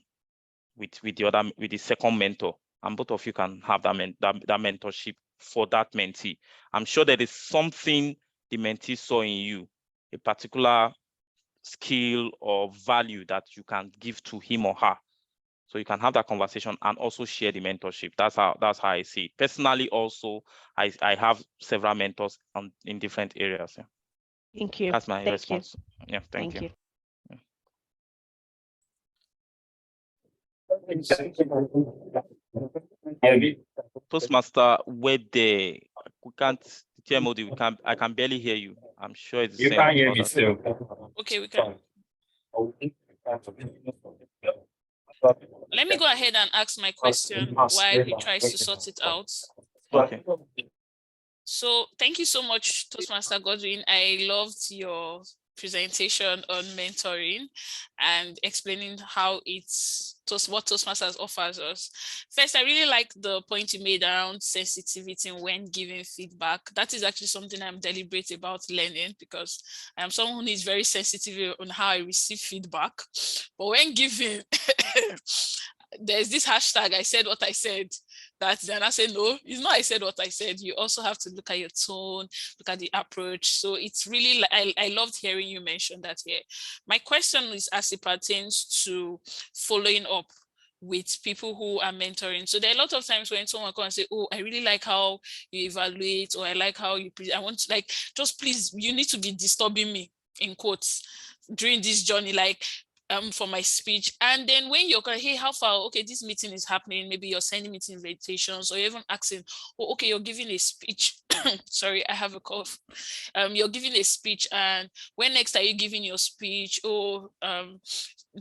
with the second mentor, and both of you can have that mentorship for that mentee. I'm sure there is something the mentee saw in you, a particular skill or value that you can give to him or her. So you can have that conversation and also share the mentorship. That's how I see it. Personally, also, I have several mentors in different areas. Yeah.
Thank you.
That's my
Thank
response.
You.
Yeah, thank you. Toastmaster, Wede, we can't, TMOD, I can barely hear you. I'm sure it's the
You
same.
can't hear me still.
Okay, we can. Let me go ahead and ask my question while he tries to sort it out.
Okay.
So thank you so much, Toastmaster Godwin. I loved your presentation on mentoring and explaining how what Toastmasters offers us. First, I really like the point you made around sensitivity when giving feedback. That is actually something I'm deliberate about learning, because I am someone who is very sensitive on how I receive feedback. But when giving, there's this hashtag, I said what I said. Then I said, no, it's not I said what I said. You also have to look at your tone, look at the approach. So it's really, I loved hearing you mention that here. My question is as it pertains to following up with people who are mentoring. So there are a lot of times when someone comes and say, oh, I really like how you evaluate, or I like how you, I want to, like, just please, you need to be disturbing me, in quotes, during this journey, like, for my speech. And then when you're going, hey, how far? Okay, this meeting is happening. Maybe you're sending meeting invitations, or even asking, oh, okay, you're giving a speech. Sorry, I have a cough. You're giving a speech, and when next are you giving your speech? Or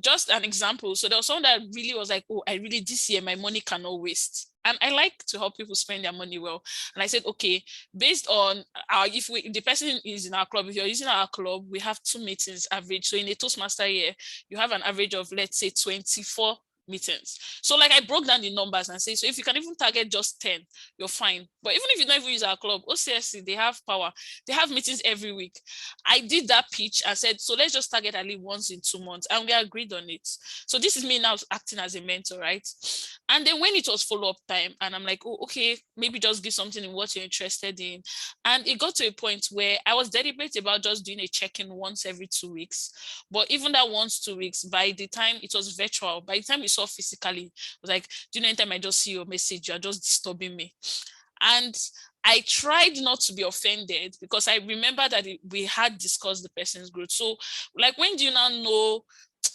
just an example. So there was someone that really was like, oh, I really, this year my money cannot waste. And I like to help people spend their money well. And I said, okay, based on if the person is in our club, if you're using our club, we have 2 meetings average. So in a Toastmaster year, you have an average of, let's say, 24 meetings. So like I broke down the numbers and say, so if you can even target just 10, you're fine. But even if you don't even use our club, OCSC, they have power. They have meetings every week. I did that pitch and said, so let's just target at least once in 2 months. And we agreed on it. So this is me now acting as a mentor, right? And then when it was follow-up time, and I'm like, oh, okay, maybe just give something in what you're interested in. And it got to a point where I was deliberate about just doing a check-in once every 2 weeks. But even that once 2 weeks, by the time it was virtual, by the time we saw physically, it was like, do you know, anytime I just see your message, you're just disturbing me. And I tried not to be offended, because I remember that we had discussed the person's growth. So like, when do you now know,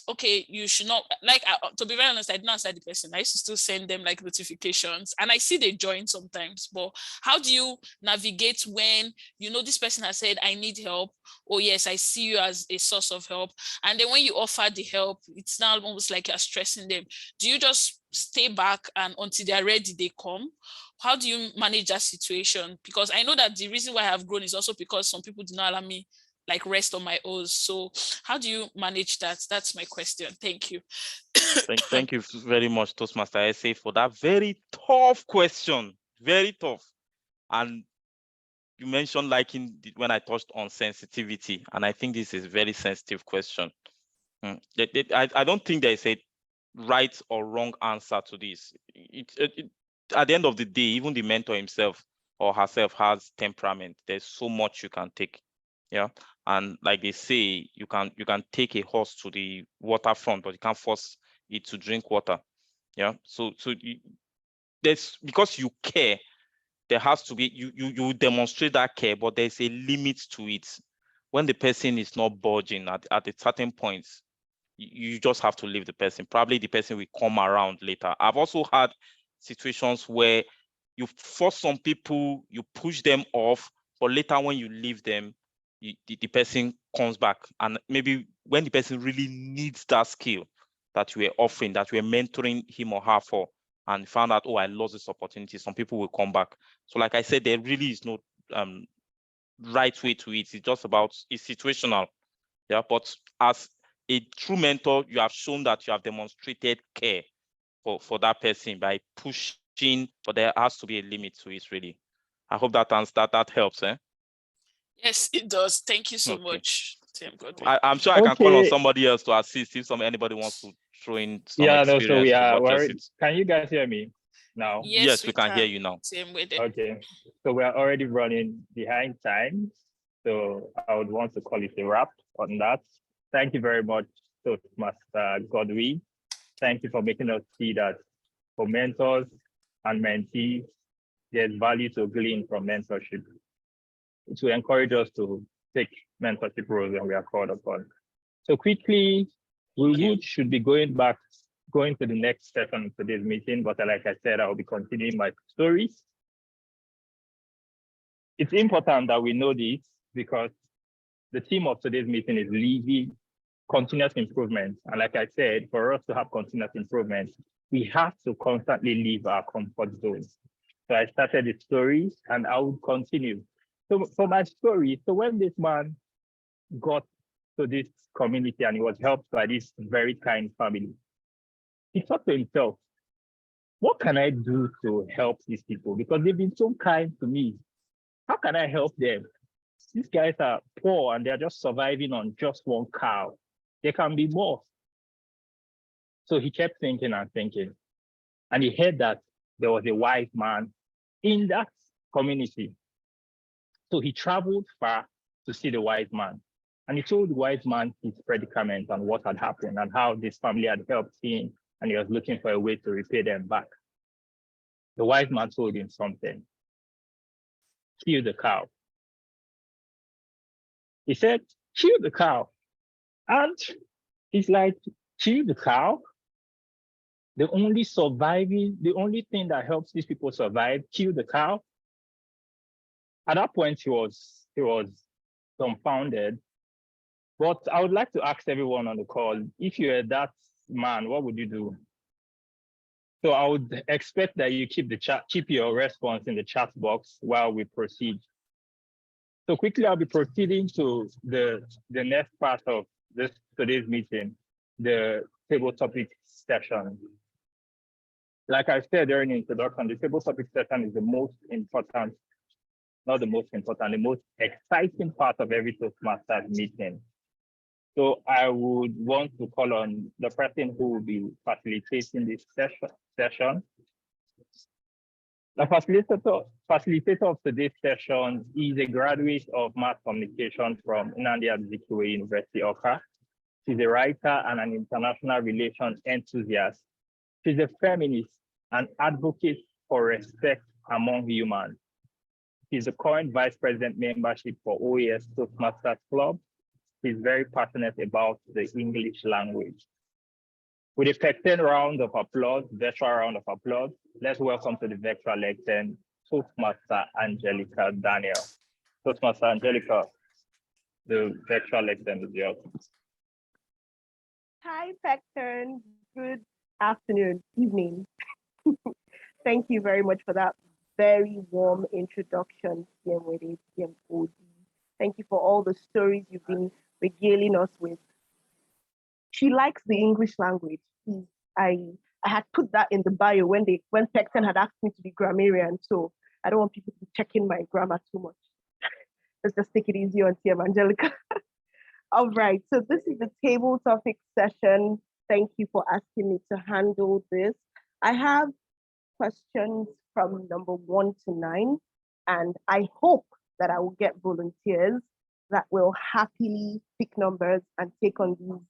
okay, you should not, like, to be very honest, I didn't answer the person. I used to still send them like notifications, and I see they join sometimes. But how do you navigate when you know this person has said, I need help? Oh yes, I see you as a source of help. And then when you offer the help, it's now almost like you're stressing them. Do you just stay back and until they're ready, they come? How do you manage that situation? Because I know that the reason why I have grown is also because some people do not allow me like rest on my oars. So how do you manage that? That's my question. Thank you.
Thank you very much, Toastmaster SA, for that very tough question. Very tough. And you mentioned when I touched on sensitivity, and I think this is a very sensitive question. I don't think there is a right or wrong answer to this. At the end of the day, even the mentor himself or herself has temperament. There's so much you can take. Yeah. And like they say, you can take a horse to the waterfront, but you can't force it to drink water. Yeah. So there's, because you care, there has to be, you demonstrate that care, but there's a limit to it. When the person is not budging at a certain point, you just have to leave the person. Probably the person will come around later. I've also had situations where you force some people, you push them off, but later when you leave them, the person comes back. And maybe when the person really needs that skill that you were offering, that you were mentoring him or her for, and found out, oh, I lost this opportunity, some people will come back. So like I said, there really is no right way to it. It's just about, it's situational. Yeah, but as a true mentor, you have shown that you have demonstrated care for that person by pushing, but there has to be a limit to it, really. I hope that helps.
Yes, it does. Thank you so
Okay.
much, Tim Godwin.
I'm sure I can call on
Okay.
somebody else to assist if anybody wants to throw in some
Yeah, no,
experience.
so we
to
are
buttress
worried.
it.
Can you guys hear me now?
Yes, we can hear you now.
Same with it.
Okay, so we are already running behind time. So I would want to call it a wrap on that. Thank you very much, Toastmaster Godwin. Thank you for making us see that for mentors and mentees, there's value to glean from mentorship. To encourage us to take mentorship roles when we are called upon. So quickly, should be going to the next session of today's meeting, but like I said, I will be continuing my stories. It's important that we know this because the theme of today's meeting is living continuous improvement. And like I said, for us to have continuous improvement, we have to constantly leave our comfort zones. So I started the story and I will continue. So for my story, so when this man got to this community and he was helped by this very kind family, he thought to himself, what can I do to help these people? Because they've been so kind to me. How can I help them? These guys are poor and they're just surviving on just one cow. There can be more. So he kept thinking and thinking. And he heard that there was a wise man in that community. So he traveled far to see the wise man. And he told the wise man his predicament and what had happened and how this family had helped him and he was looking for a way to repay them back. The wise man told him something. Kill the cow. He said, kill the cow. And he's like, kill the cow? The only thing that helps these people survive, kill the cow? At that point, he was dumbfounded. But I would like to ask everyone on the call, if you were that man, what would you do? So I would expect that you keep your response in the chat box while we proceed. So quickly, I'll be proceeding to the next part of today's meeting, the table topic session. Like I said during the introduction, the table topic session is the most important, not the most important, the most exciting part of every Toastmasters meeting. So I would want to call on the person who will be facilitating this session. The facilitator of today's session is a graduate of mass communication from Nnamdi Azikiwe University, Awka. She's a writer and an international relations enthusiast. She's a feminist and advocate for respect among humans. She's a current vice president membership for OAS Toastmasters Club. She's very passionate about the English language. With a Pecten round of applause, virtual round of applause, let's welcome to the virtual lectern, Toastmaster Angelica Daniel. Toastmaster Angelica, the virtual lectern is yours.
Hi, Pecten. Good afternoon, evening. Thank you very much for that very warm introduction, Wede, Ode. Thank you for all the stories you've been regaling us with. She likes the English language. I had put that in the bio when Pecten had asked me to be grammarian, so I don't want people to be checking my grammar too much. Let's just take it easy on TM Angelica. All right, so this is the table topic session. Thank you for asking me to handle this. I have questions from number 1 to 9, and I hope that I will get volunteers that will happily pick numbers and take on these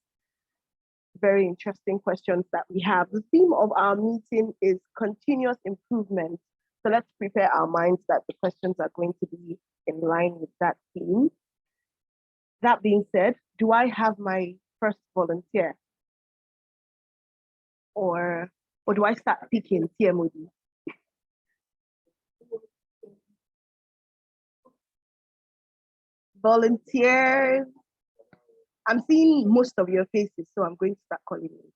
very interesting questions that we have. The theme of our meeting is continuous improvement. So let's prepare our minds that the questions are going to be in line with that theme. That being said, do I have my first volunteer? Or do I start picking TMOD? Volunteers. I'm seeing most of your faces, so I'm going to start calling you.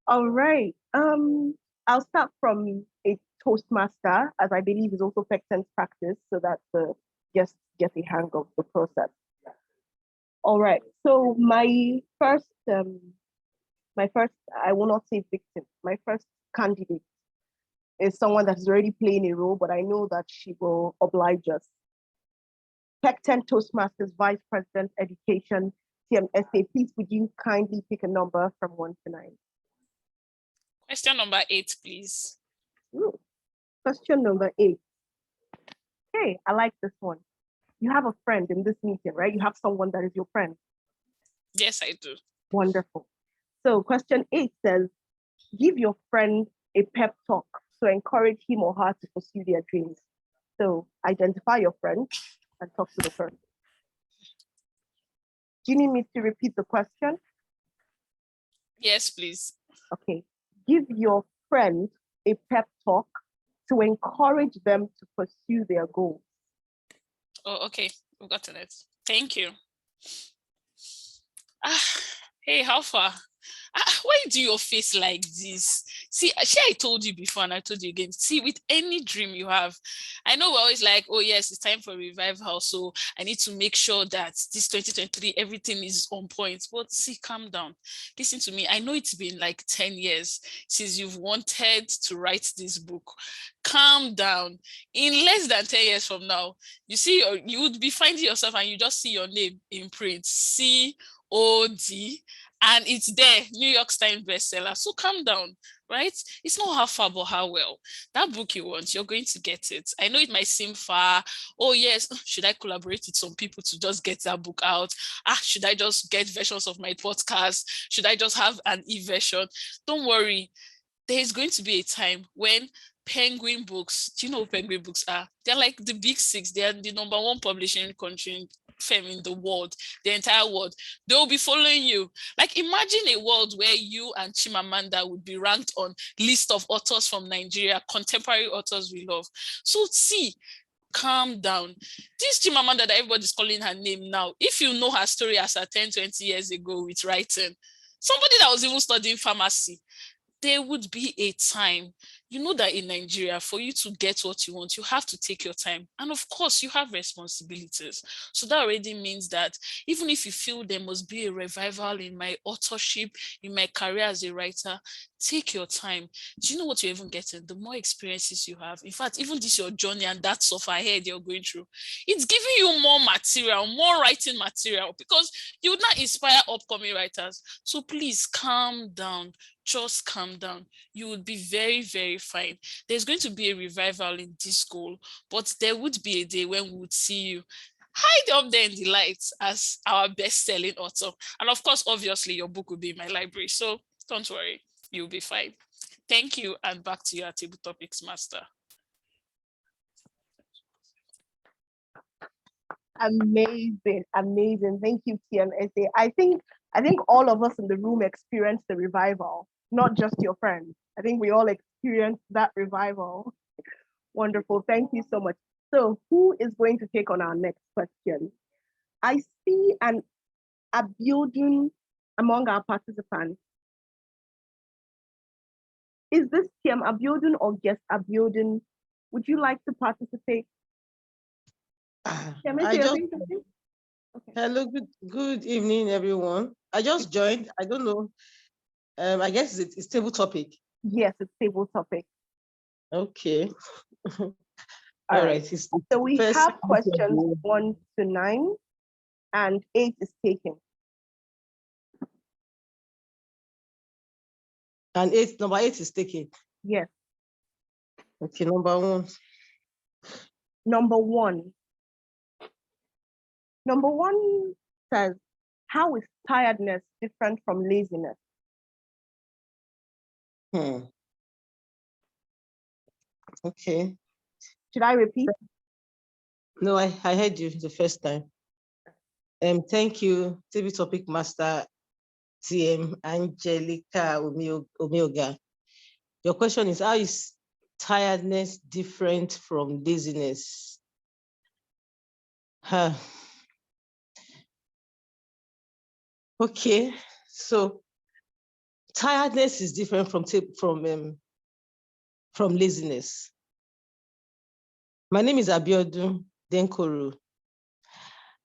All right. I'll start from a Toastmaster, as I believe is also Pecten's practice, so that the guests get a hang of the process. All right. So my first, I will not say victim, my first candidate is someone that's already playing a role, but I know that she will oblige us. Pecten Toastmasters Vice President Education, TMSA, please would you kindly pick a number from 1 to 9?
Question number 8, please.
Ooh. Question number 8. Hey, I like this one. You have a friend in this meeting, right? You have someone that is your friend.
Yes, I do.
Wonderful. So question 8 says, give your friend a pep talk to encourage him or her to pursue their dreams. So identify your friend and talk to the person. Do you need me to repeat the question?
Yes, please.
Okay. Give your friend a pep talk to encourage them to pursue their goals.
Oh, okay. We've gotten it. Thank you. Hey, how far? Why do your face like this? See, I told you before and I told you again. See, with any dream you have, I know we're always like, oh yes, it's time for revival. So I need to make sure that this 2023, everything is on point. But see, calm down. Listen to me. I know it's been like 10 years since you've wanted to write this book. Calm down. In less than 10 years from now, you see, you would be finding yourself and you just see your name in print. COD. And it's there, New York Times bestseller. So calm down, right? It's not how far, but how well. That book you want, you're going to get it. I know it might seem far. Oh yes, should I collaborate with some people to just get that book out? Should I just get versions of my podcast? Should I just have an e-version? Don't worry. There's going to be a time when Penguin Books, do you know what Penguin Books are? They're like the big 6. They're the #1 publishing country firm in the world, the entire world. They will be following you. Like imagine a world where you and Chimamanda would be ranked on list of authors from Nigeria, contemporary authors we love. So see, calm down. This Chimamanda that everybody's calling her name now, if you know her story as her 10, 20 years ago with writing, somebody that was even studying pharmacy, there would be a time, you know, that in Nigeria, for you to get what you want, you have to take your time. And of course, you have responsibilities. So that already means that even if you feel there must be a revival in my authorship, in my career as a writer, take your time. Do you know what you're even getting? The more experiences you have, in fact, even this your journey and that stuff ahead you're going through, it's giving you more material, more writing material, because you would not inspire upcoming writers. So please calm down. Just calm down. You would be very, very fine. There's going to be a revival in this school, but there would be a day when we would see you hide up there in the lights as our best-selling author. And of course, obviously, your book will be in my library. So don't worry, you'll be fine. Thank you, and back to your table topics, Master.
Amazing, amazing. Thank you, TMSA. I think all of us in the room experienced the revival, not just your friends. I think we all experienced that revival. Wonderful. Thank you so much. So who is going to take on our next question? I see an Abiodun among our participants. Is this TM Abiodun or guest Abiodun? Would you like to participate?
Hello, good evening, everyone. I just joined. I don't know. I guess it's table topic.
Yes, it's table topic.
Okay.
All right. So we have questions 1 to 9, and 8 is taken.
And number 8 is taken.
Yes.
Okay, number 1.
Number 1. Number 1 says, how is tiredness different from laziness?
Okay.
Should I repeat?
No, I heard you the first time. Thank you, TV Topic Master TM Angelica Omioga. Your question is, how is tiredness different from laziness? Okay, so tiredness is different from laziness. My name is Abiodun Denkoru.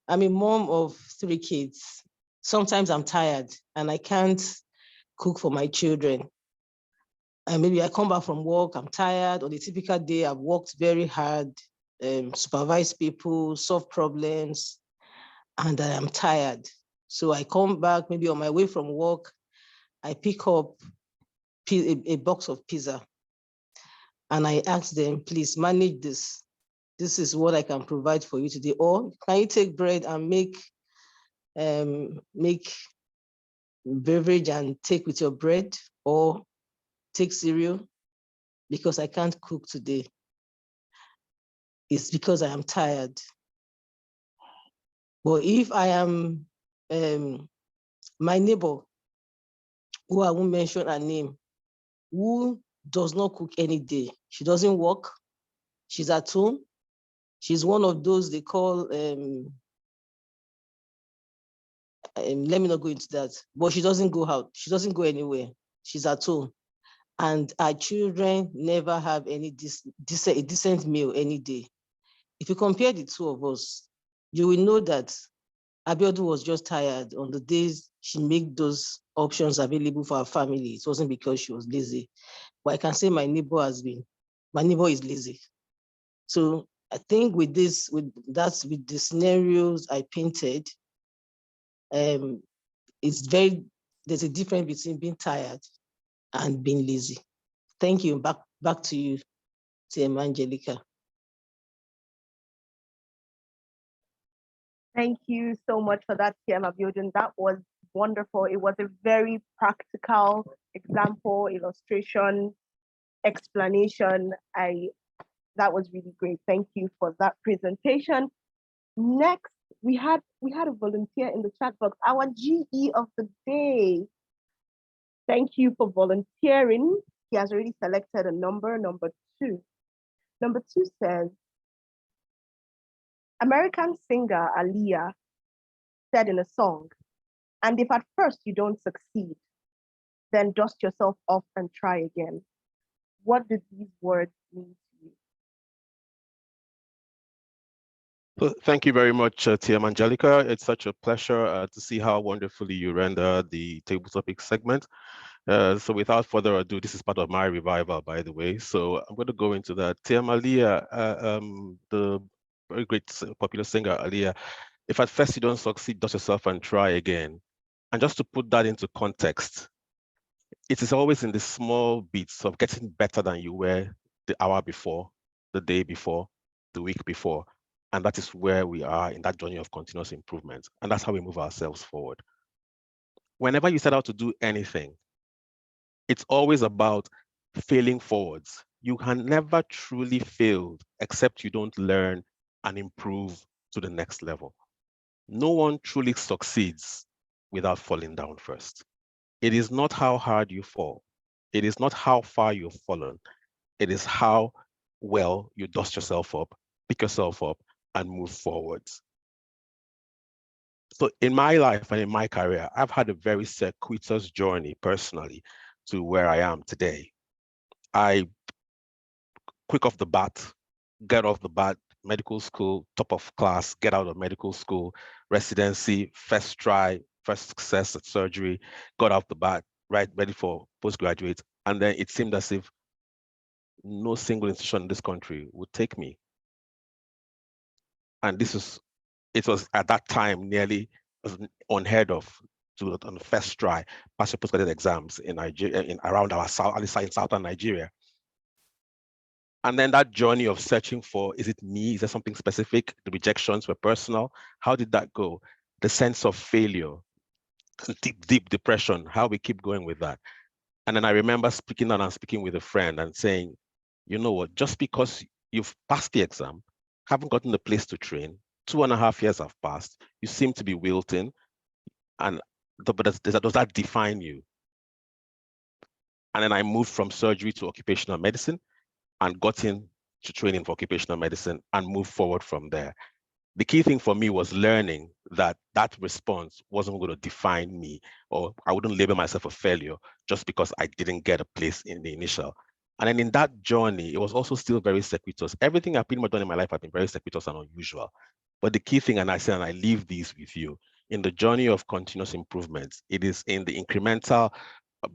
I'm a mom of 3 kids. Sometimes I'm tired and I can't cook for my children. And maybe I come back from work, I'm tired. On a typical day, I've worked very hard, supervised people, solved problems, and I am tired. So I come back, maybe on my way from work, I pick up a box of pizza and I ask them, please manage this. This is what I can provide for you today. Or can you take bread and make beverage and take with your bread, or take cereal, because I can't cook today. It's because I am tired. But if I am my neighbor, who I won't mention her name, who does not cook any day, she doesn't work, she's at home, she's one of those they call, let me not go into that, but she doesn't go out, she doesn't go anywhere, she's at home. And our children never have any a decent meal any day. If you compare the two of us, you will know that Abiodun was just tired on the days she made those options available for her family. It wasn't because she was lazy. But I can say my neighbor is lazy. So I think with the scenarios I painted, there's a difference between being tired and being lazy. Thank you. Back to you, TM Angelica.
Thank you so much for that, TM Abiodun. That was wonderful. It was a very practical example, illustration, explanation. That was really great. Thank you for that presentation. Next, we had a volunteer in the chat box, our GE of the day. Thank you for volunteering. He has already selected a number 2. Number 2 says, American singer Aaliyah said in a song, and if at first you don't succeed, then dust yourself off and try again. What did these words mean to you?
Well, thank you very much, TM Angelica. It's such a pleasure to see how wonderfully you render the table topic segment. So without further ado, this is part of my revival, by the way. So I'm going to go into that. TM Aaliyah, the very great popular singer Aaliyah, if at first you don't succeed, dust yourself and try again. And just to put that into context, it is always in the small bits of getting better than you were the hour before, the day before, the week before. And that is where we are in that journey of continuous improvement. And that's how we move ourselves forward. Whenever you set out to do anything, it's always about failing forwards. You can never truly fail except you don't learn and improve to the next level. No one truly succeeds without falling down first. It is not how hard you fall. It is not how far you've fallen. It is how well you dust yourself up, pick yourself up, and move forwards. So in my life and in my career, I've had a very circuitous journey personally to where I am today. I, quick off the bat, get off the bat, medical school, top of class, get out of medical school, residency, first try, first success at surgery, got off the bat, right, ready for postgraduate. And then it seemed as if no single institution in this country would take me. And it was at that time nearly unheard of to on the first try pass your postgraduate exams in Nigeria, around our southern Nigeria. And then that journey of searching for, is it me? Is there something specific? The rejections were personal. How did that go? The sense of failure, deep depression, how we keep going with that. And then I remember speaking with a friend and saying, you know what, just because you've passed the exam, haven't gotten the place to train, 2.5 years have passed, you seem to be wilting, but does that define you? And then I moved from surgery to occupational medicine and got into training for occupational medicine and moved forward from there. The key thing for me was learning that that response wasn't going to define me, or I wouldn't label myself a failure just because I didn't get a place in the initial. And then in that journey, it was also still very circuitous. Everything I've pretty much done in my life has been very circuitous and unusual. But the key thing, and I leave these with you, in the journey of continuous improvement, it is in the incremental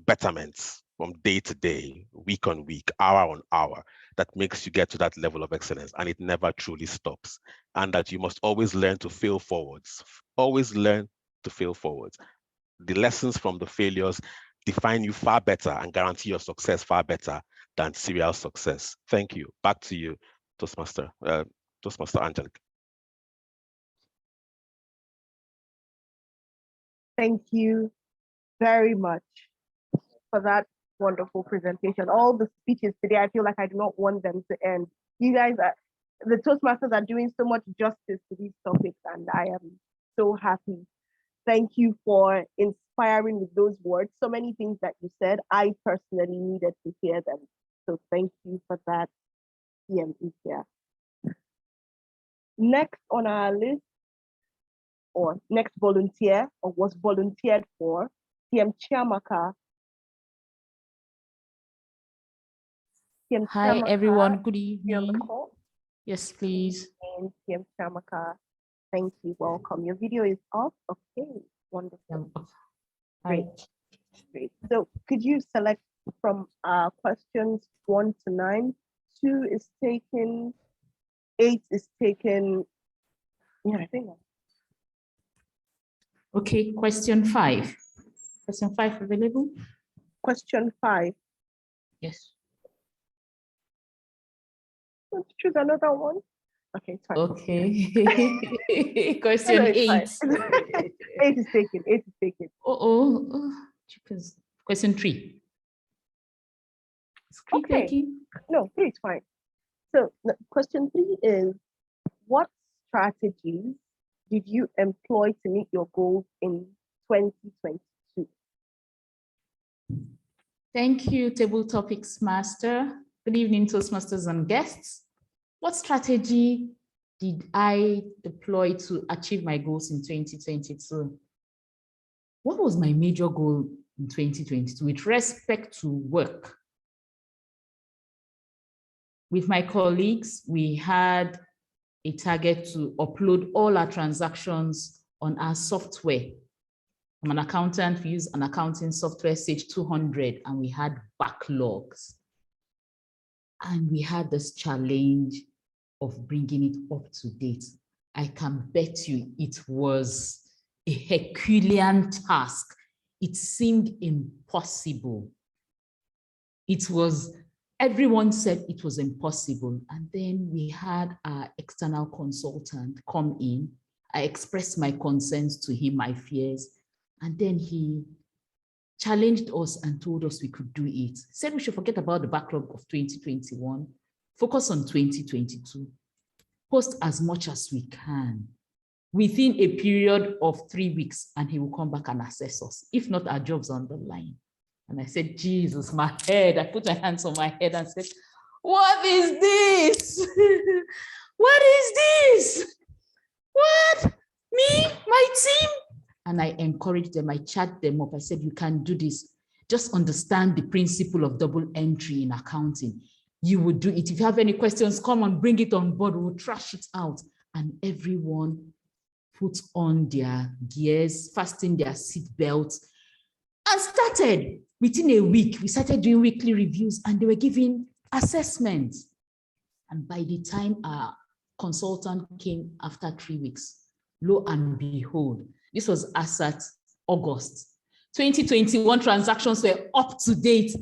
betterments from day to day, week on week, hour on hour, that makes you get to that level of excellence, and it never truly stops. And that you must always learn to fail forwards, always learn to fail forwards. The lessons from the failures define you far better and guarantee your success far better than serial success. Thank you. Back to you, Toastmaster Angelica.
Thank you very much for that wonderful presentation. All the speeches today, I feel like I do not want them to end. You guys the Toastmasters are doing so much justice to these topics, and I am so happy. Thank you for inspiring with those words. So many things that you said, I personally needed to hear them. So thank you for that, TME here. Next on our list, or next volunteer, or was volunteered for, TM Chiamaka.
Hi, everyone. Good evening. Yes, please.
TM Chiamaka. Thank you. Welcome. Your video is off. Okay. Wonderful. Great. Great. So could you select from questions 1 to 9? 2 is taken. 8 is taken. Yeah, I think.
Okay. Question 5. Question 5 available?
Question 5.
Yes.
Let's choose another one. Okay, it's fine.
Okay. Question
No,
8.
8 is taken. 8 is taken.
Question 3.
Okay. No, 3 is fine. So question 3 is, what strategies did you employ to meet your goals in 2022?
Thank you, Table Topics Master. Good evening, Toastmasters and guests. What strategy did I deploy to achieve my goals in 2022? What was my major goal in 2022 with respect to work? With my colleagues, we had a target to upload all our transactions on our software. I'm an accountant, we use an accounting software, Sage 200, and we had backlogs. And we had this challenge of bringing it up to date. I can bet you it was a Herculean task. It seemed impossible. Everyone said it was impossible. And then we had our external consultant come in. I expressed my concerns to him, my fears, and then he challenged us and told us we could do it. Said we should forget about the backlog of 2021, focus on 2022, post as much as we can within a period of 3 weeks, and he will come back and assess us. If not, our job's on the line. And I said, Jesus, my head. I put my hands on my head and said, what is this? What is this? What? Me? My team? And I encouraged them, I chat them up. I said, you can do this. Just understand the principle of double entry in accounting. You would do it. If you have any questions, come and bring it on board. We'll trash it out. And everyone put on their gears, fastened their seat belts, and started. Within a week, we started doing weekly reviews, and they were giving assessments. And by the time our consultant came after 3 weeks, lo and behold, this was as at August. 2021 transactions were up to date.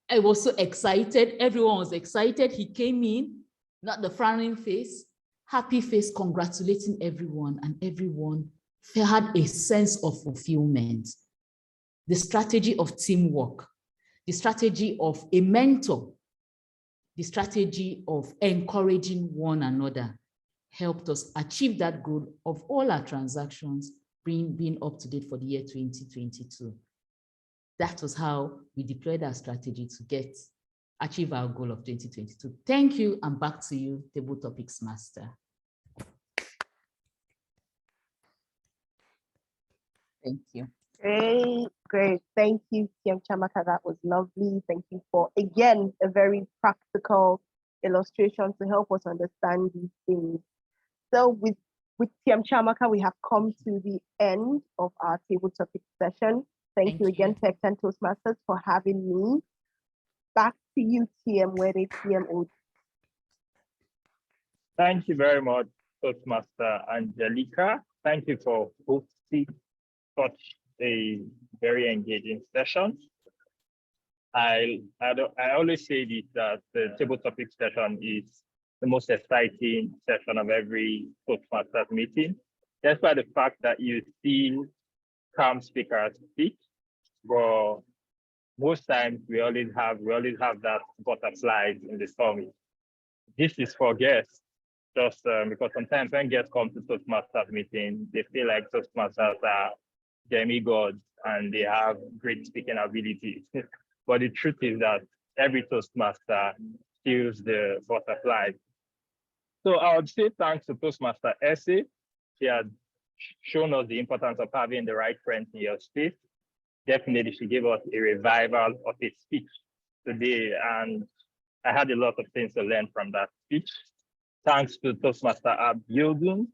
I was so excited. Everyone was excited. He came in, not the frowning face, happy face, congratulating everyone, and everyone had a sense of fulfillment. The strategy of teamwork, the strategy of a mentor, the strategy of encouraging one another helped us achieve that goal of all our transactions being up to date for the year 2022. That was how we deployed our strategy to achieve our goal of 2022. Thank you, and back to you, Table Topics Master. Thank you.
Great. Thank you, TM Chiamaka. That was lovely. Thank you for, again, a very practical illustration to help us understand these things. So with TM Chiamaka, we have come to the end of our table topic session. Thank you again, Pecten Toastmasters, for having me. Back to you, TM Wede, TM Ode.
Thank you very much, Toastmaster Angelica. Thank you for hosting such a very engaging session. I always say this, that the table topic session is the most exciting session of every Toastmasters meeting, despite the fact that you see calm speakers speak, but most times we always have that butterflies in the stomach. This is for guests, just because sometimes when guests come to Toastmasters meeting, they feel like Toastmasters are demigods and they have great speaking abilities. But the truth is that every Toastmaster feels the butterflies. So I would say thanks to Toastmaster Essie. She had shown us the importance of having the right friends in your space. Definitely, she gave us a revival of a speech today, and I had a lot of things to learn from that speech. Thanks to Toastmaster Godwin.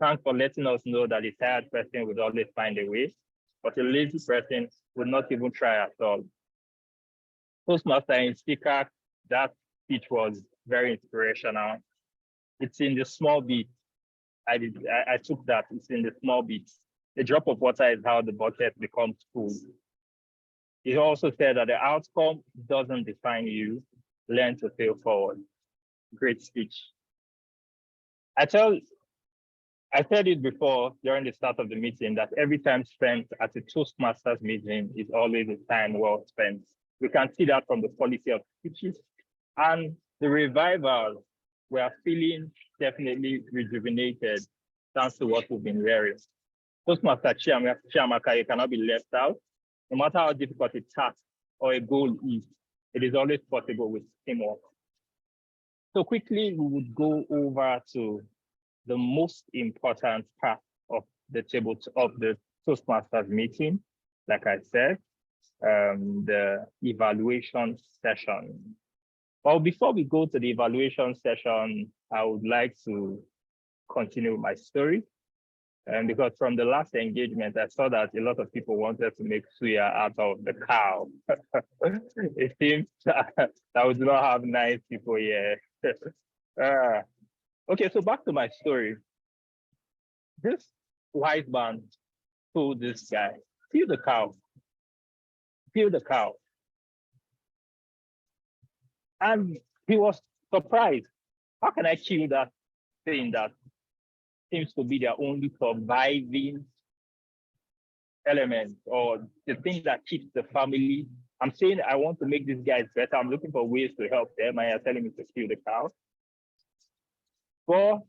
Thanks for letting us know that a tired person would always find a way, but a lazy person would not even try at all. Toastmaster in speaker, that speech was very inspirational. It's in the small bits. I took that. It's in the small bits. The drop of water is how the bucket becomes full. He also said that the outcome doesn't define you. Learn to fail forward. Great speech. I said it before during the start of the meeting that every time spent at a Toastmasters meeting is always a time well spent. We can see that from the quality of speeches and the revival. We are feeling definitely rejuvenated thanks to what we've been wearing. Toastmaster Chiamaka, you cannot be left out. No matter how difficult a task or a goal is, it is always possible with teamwork. So quickly, we would go over to the most important part of the table of the Toastmasters meeting. Like I said, the evaluation session. Well, before we go to the evaluation session, I would like to continue my story. And because from the last engagement, I saw that a lot of people wanted to make suya out of the cow. It seems that we do not have nice people here. Okay, so back to my story. This wise man told this guy, kill the cow. Kill the cow. And he was surprised. How can I kill that thing that seems to be their only surviving element, or the thing that keeps the family? I'm saying I want to make these guys better. I'm looking for ways to help them, and you're telling me to kill the cow. But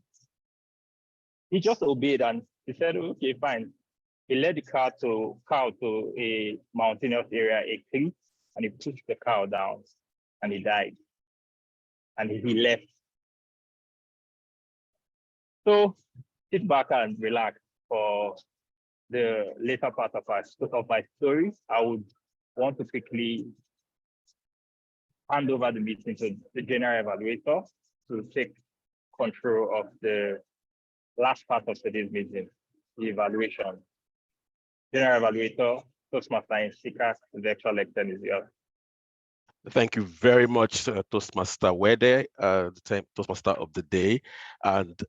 he just obeyed and he said, okay, fine. He led the cow to a mountainous area, a cliff, and he pushed the cow down and he died. And he left. So sit back and relax for the later part of my story. I would want to quickly hand over the meeting to the general evaluator to take control of the last part of today's meeting, the evaluation. General evaluator, Toastmaster in speaker, the actual lecture is yours.
Thank you very much, Toastmaster Wede, the Toastmaster of the day. And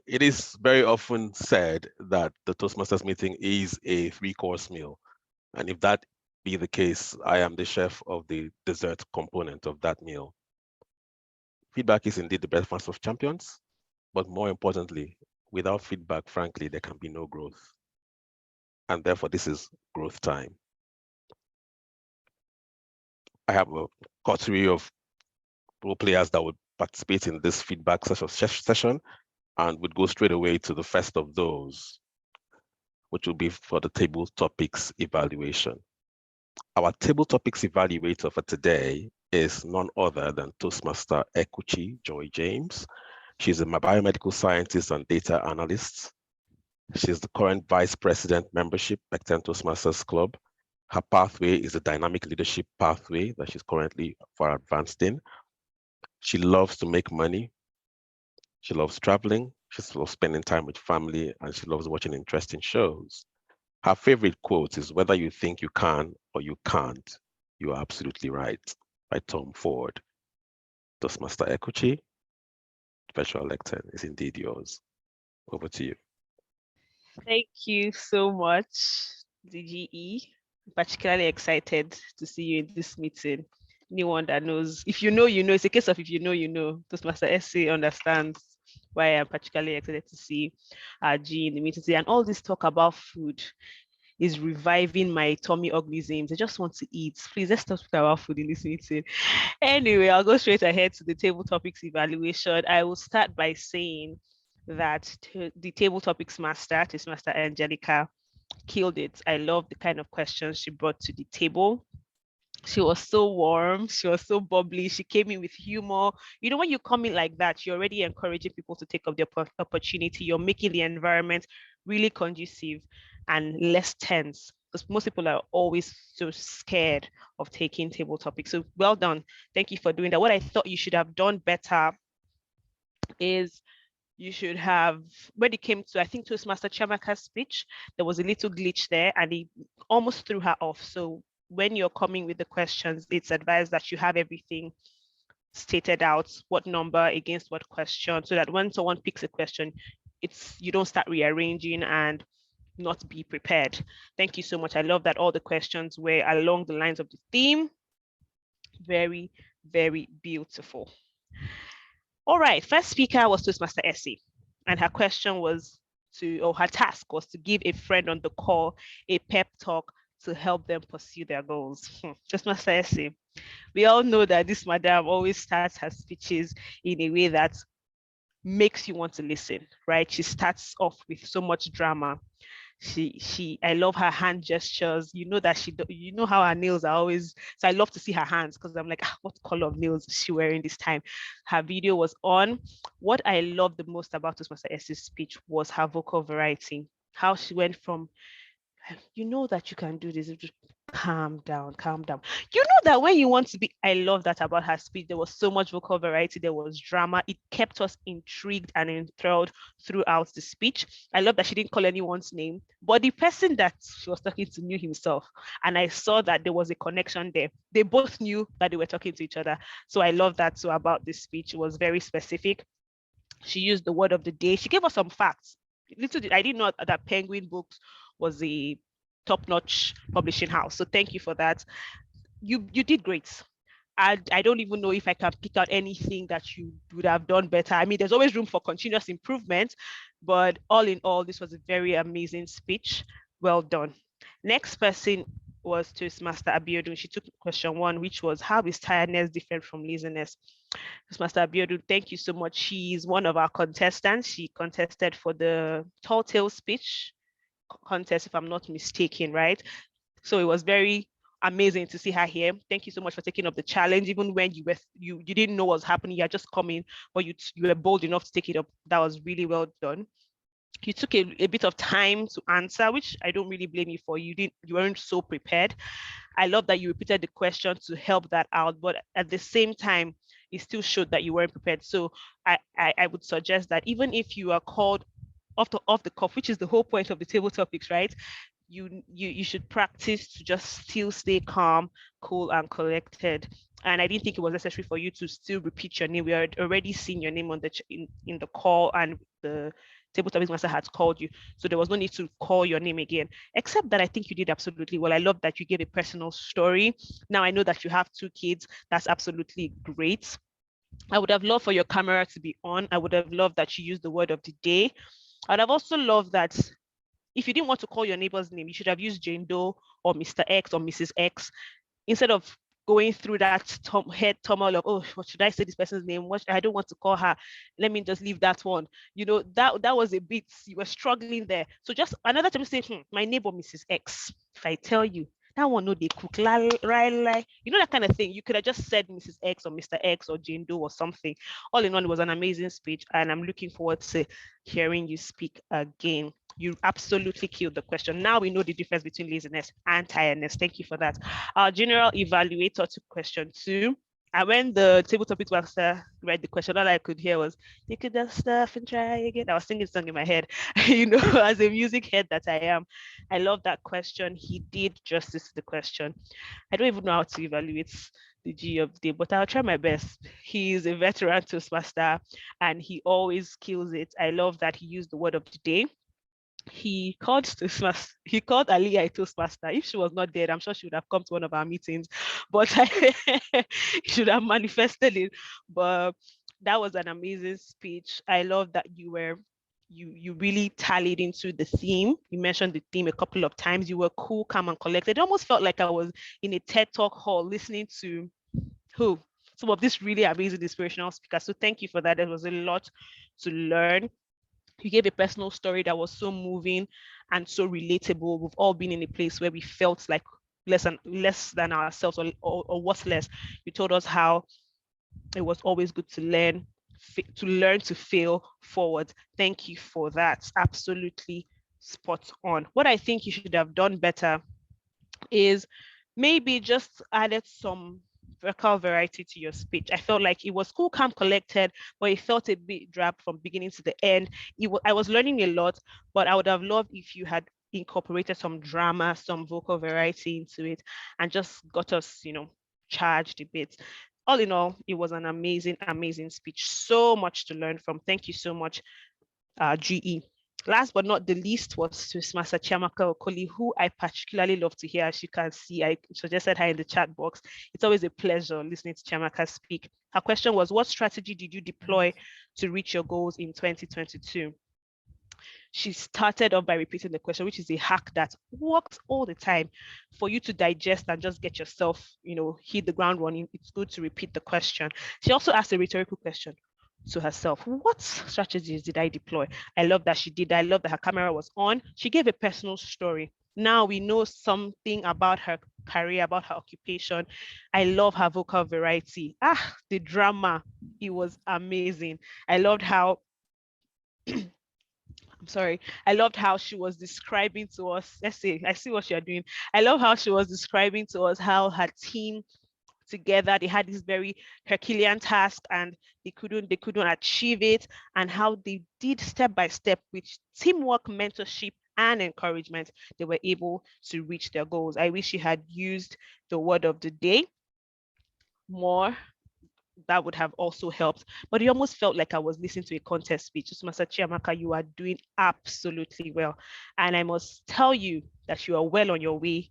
it is very often said that the Toastmasters meeting is a 3-course meal. And if that be the case, I am the chef of the dessert component of that meal. Feedback is indeed the breakfast of champions, but more importantly, without feedback, frankly, there can be no growth. And therefore, this is growth time. I have a coterie of role players that would participate in this feedback session, and would go straight away to the first of those, which will be for the table topics evaluation. Our table topics evaluator for today is none other than Toastmaster Ekuchi Joy James. She's a biomedical scientist and data analyst. She's the current vice president membership, Pecten Toastmasters Club. Her pathway is a dynamic leadership pathway that she's currently far advanced in. She loves to make money. She loves traveling. She loves spending time with family, and she loves watching interesting shows. Her favorite quote is, whether you think you can or you can't, you are absolutely right. by Tom Ford. Toastmaster Ekuchi, virtual lectern is indeed yours. Over to you.
Thank you so much, DGE. I'm particularly excited to see you in this meeting. Anyone that knows, if you know, you know. It's a case of if you know, you know. Toastmaster SC understands why I'm particularly excited to see G in the meeting today. And all this talk about food is reviving my tummy organisms. I just want to eat. Please, let's talk about food in this meeting. Anyway, I'll go straight ahead to the table topics evaluation. I will start by saying that the table topics master, Toastmaster Angelica, killed it. I love the kind of questions she brought to the table. She was so warm. She was so bubbly. She came in with humor. You know, when you come in like that, you're already encouraging people to take up the opportunity. You're making the environment really conducive and less tense, because most people are always so scared of taking table topics. So well done. Thank you for doing that. What I thought you should have done better is you should have, when it came to, I think, Toastmaster Chiamaka's speech, there was a little glitch there and it almost threw her off. So when you're coming with the questions, it's advised that you have everything stated out, what number against what question, so that when someone picks a question, you don't start rearranging and not be prepared. Thank you so much. I love that all the questions were along the lines of the theme. Very, very beautiful. All right, first speaker was Toastmaster Essie, and her question was her task was to give a friend on the call a pep talk to help them pursue their goals. Toastmaster Essie, we all know that this madam always starts her speeches in a way that makes you want to listen, right? She starts off with so much drama. I love her hand gestures. You know that you know how her nails are always, so I love to see her hands, because I'm like, what color of nails is she wearing this time? Her video was on. What I love the most about Toastmaster Essie's speech was her vocal variety, how she went from, you know that you can do this, just calm down. You know that when you want to be, I love that about her speech. There was so much vocal variety, there was drama. It kept us intrigued and enthralled throughout the speech. I love that she didn't call anyone's name, but the person that she was talking to knew himself. And I saw that there was a connection there. They both knew that they were talking to each other. So I love that too about this speech. It was very specific. She used the word of the day. She gave us some facts. I didn't know that Penguin Books was a top-notch publishing house. So thank you for that. You did great. I don't even know if I can pick out anything that you would have done better. I mean, there's always room for continuous improvement, but all in all, this was a very amazing speech. Well done. Next person was Toastmaster Abiodun. She took question 1, which was, how is tiredness different from laziness? Toastmaster Abiodun, thank you so much. She's one of our contestants. She contested for the Tall Tale speech contest, if I'm not mistaken, right? So it was very amazing to see her here. Thank you so much for taking up the challenge, even when you didn't know what was happening. You had just come in, but you were bold enough to take it up. That was really well done. You took a bit of time to answer, which I don't really blame you for. You weren't so prepared. I love that you repeated the question to help that out, but at the same time, it still showed that you weren't prepared. So I would suggest that even if you are called off the cuff, which is the whole point of the table topics, right? You should practice to just still stay calm, cool, and collected. And I didn't think it was necessary for you to still repeat your name. We had already seen your name on in the call, and the table topics master had called you. So there was no need to call your name again, except that I think you did absolutely well. I love that you gave a personal story. Now I know that you have 2 kids. That's absolutely great. I would have loved for your camera to be on. I would have loved that you used the word of the day. I'd have also loved that if you didn't want to call your neighbor's name, you should have used Jane Doe or Mr. X or Mrs. X, instead of going through that head turmoil of, oh, what should I say this person's name? I don't want to call her. Let me just leave that one. You know, that was a bit, you were struggling there. So just another time say, my neighbor, Mrs. X. If I tell you, that one, no, they cook, you know, that kind of thing. You could have just said Mrs. X or Mr. X or Jane Doe or something. All in all, it was an amazing speech, and I'm looking forward to hearing you speak again. You absolutely killed the question. Now we know the difference between laziness and tiredness. Thank you for that. Our general evaluator took question 2, And when the table topic master read the question, all I could hear was, "Take the stuff and try again." I was singing a song in my head, as a music head that I am. I love that question. He did justice to the question. I don't even know how to evaluate the G of the day, but I'll try my best. He is a veteran Toastmaster and he always kills it. I love that he used the word of the day. He called Aliyah a Toastmaster. If she was not dead, I'm sure she would have come to one of our meetings, but he should have manifested it. But that was an amazing speech. I love that you really tallied into the theme. You mentioned the theme a couple of times. You were cool, calm, and collected. It almost felt like I was in a TED Talk hall listening to some of these really amazing inspirational speakers. So thank you for that. There was a lot to learn. You gave a personal story that was so moving and so relatable. We've all been in a place where we felt like less than ourselves or worthless. You told us how it was always good to learn to fail forward. Thank you for that. Absolutely spot on. What I think you should have done better is maybe just added some vocal variety to your speech. I felt like it was cool, calm, collected, but it felt a bit drab from beginning to the end. I was learning a lot, but I would have loved if you had incorporated some drama, some vocal variety into it, and just got us, charged a bit. All in all, it was an amazing, amazing speech. So much to learn from. Thank you so much, GE. Last but not the least was Toastmaster Chiamaka Okoli, who I particularly love to hear. As you can see, I suggested her in the chat box. It's always a pleasure listening to Chiamaka speak. Her question was, what strategy did you deploy to reach your goals in 2022? She started off by repeating the question, which is a hack that works all the time. For you to digest and just get yourself, hit the ground running, it's good to repeat the question. She also asked a rhetorical question to herself. What strategies did I deploy? I love that she did. I love that her camera was on. She gave a personal story. Now we know something about her career, about her occupation. I love her vocal variety. The drama, it was amazing. I loved how I loved how she was describing to us. Let's see, I see what you're doing. I love how she was describing to us how her team together, they had this very Herculean task and they couldn't achieve it, and how they did step by step with teamwork, mentorship, and encouragement, they were able to reach their goals. I wish she had used the word of the day more. That would have also helped, but it almost felt like I was listening to a contest speech. Just Master Chiamaka, you are doing absolutely well. And I must tell you that you are well on your way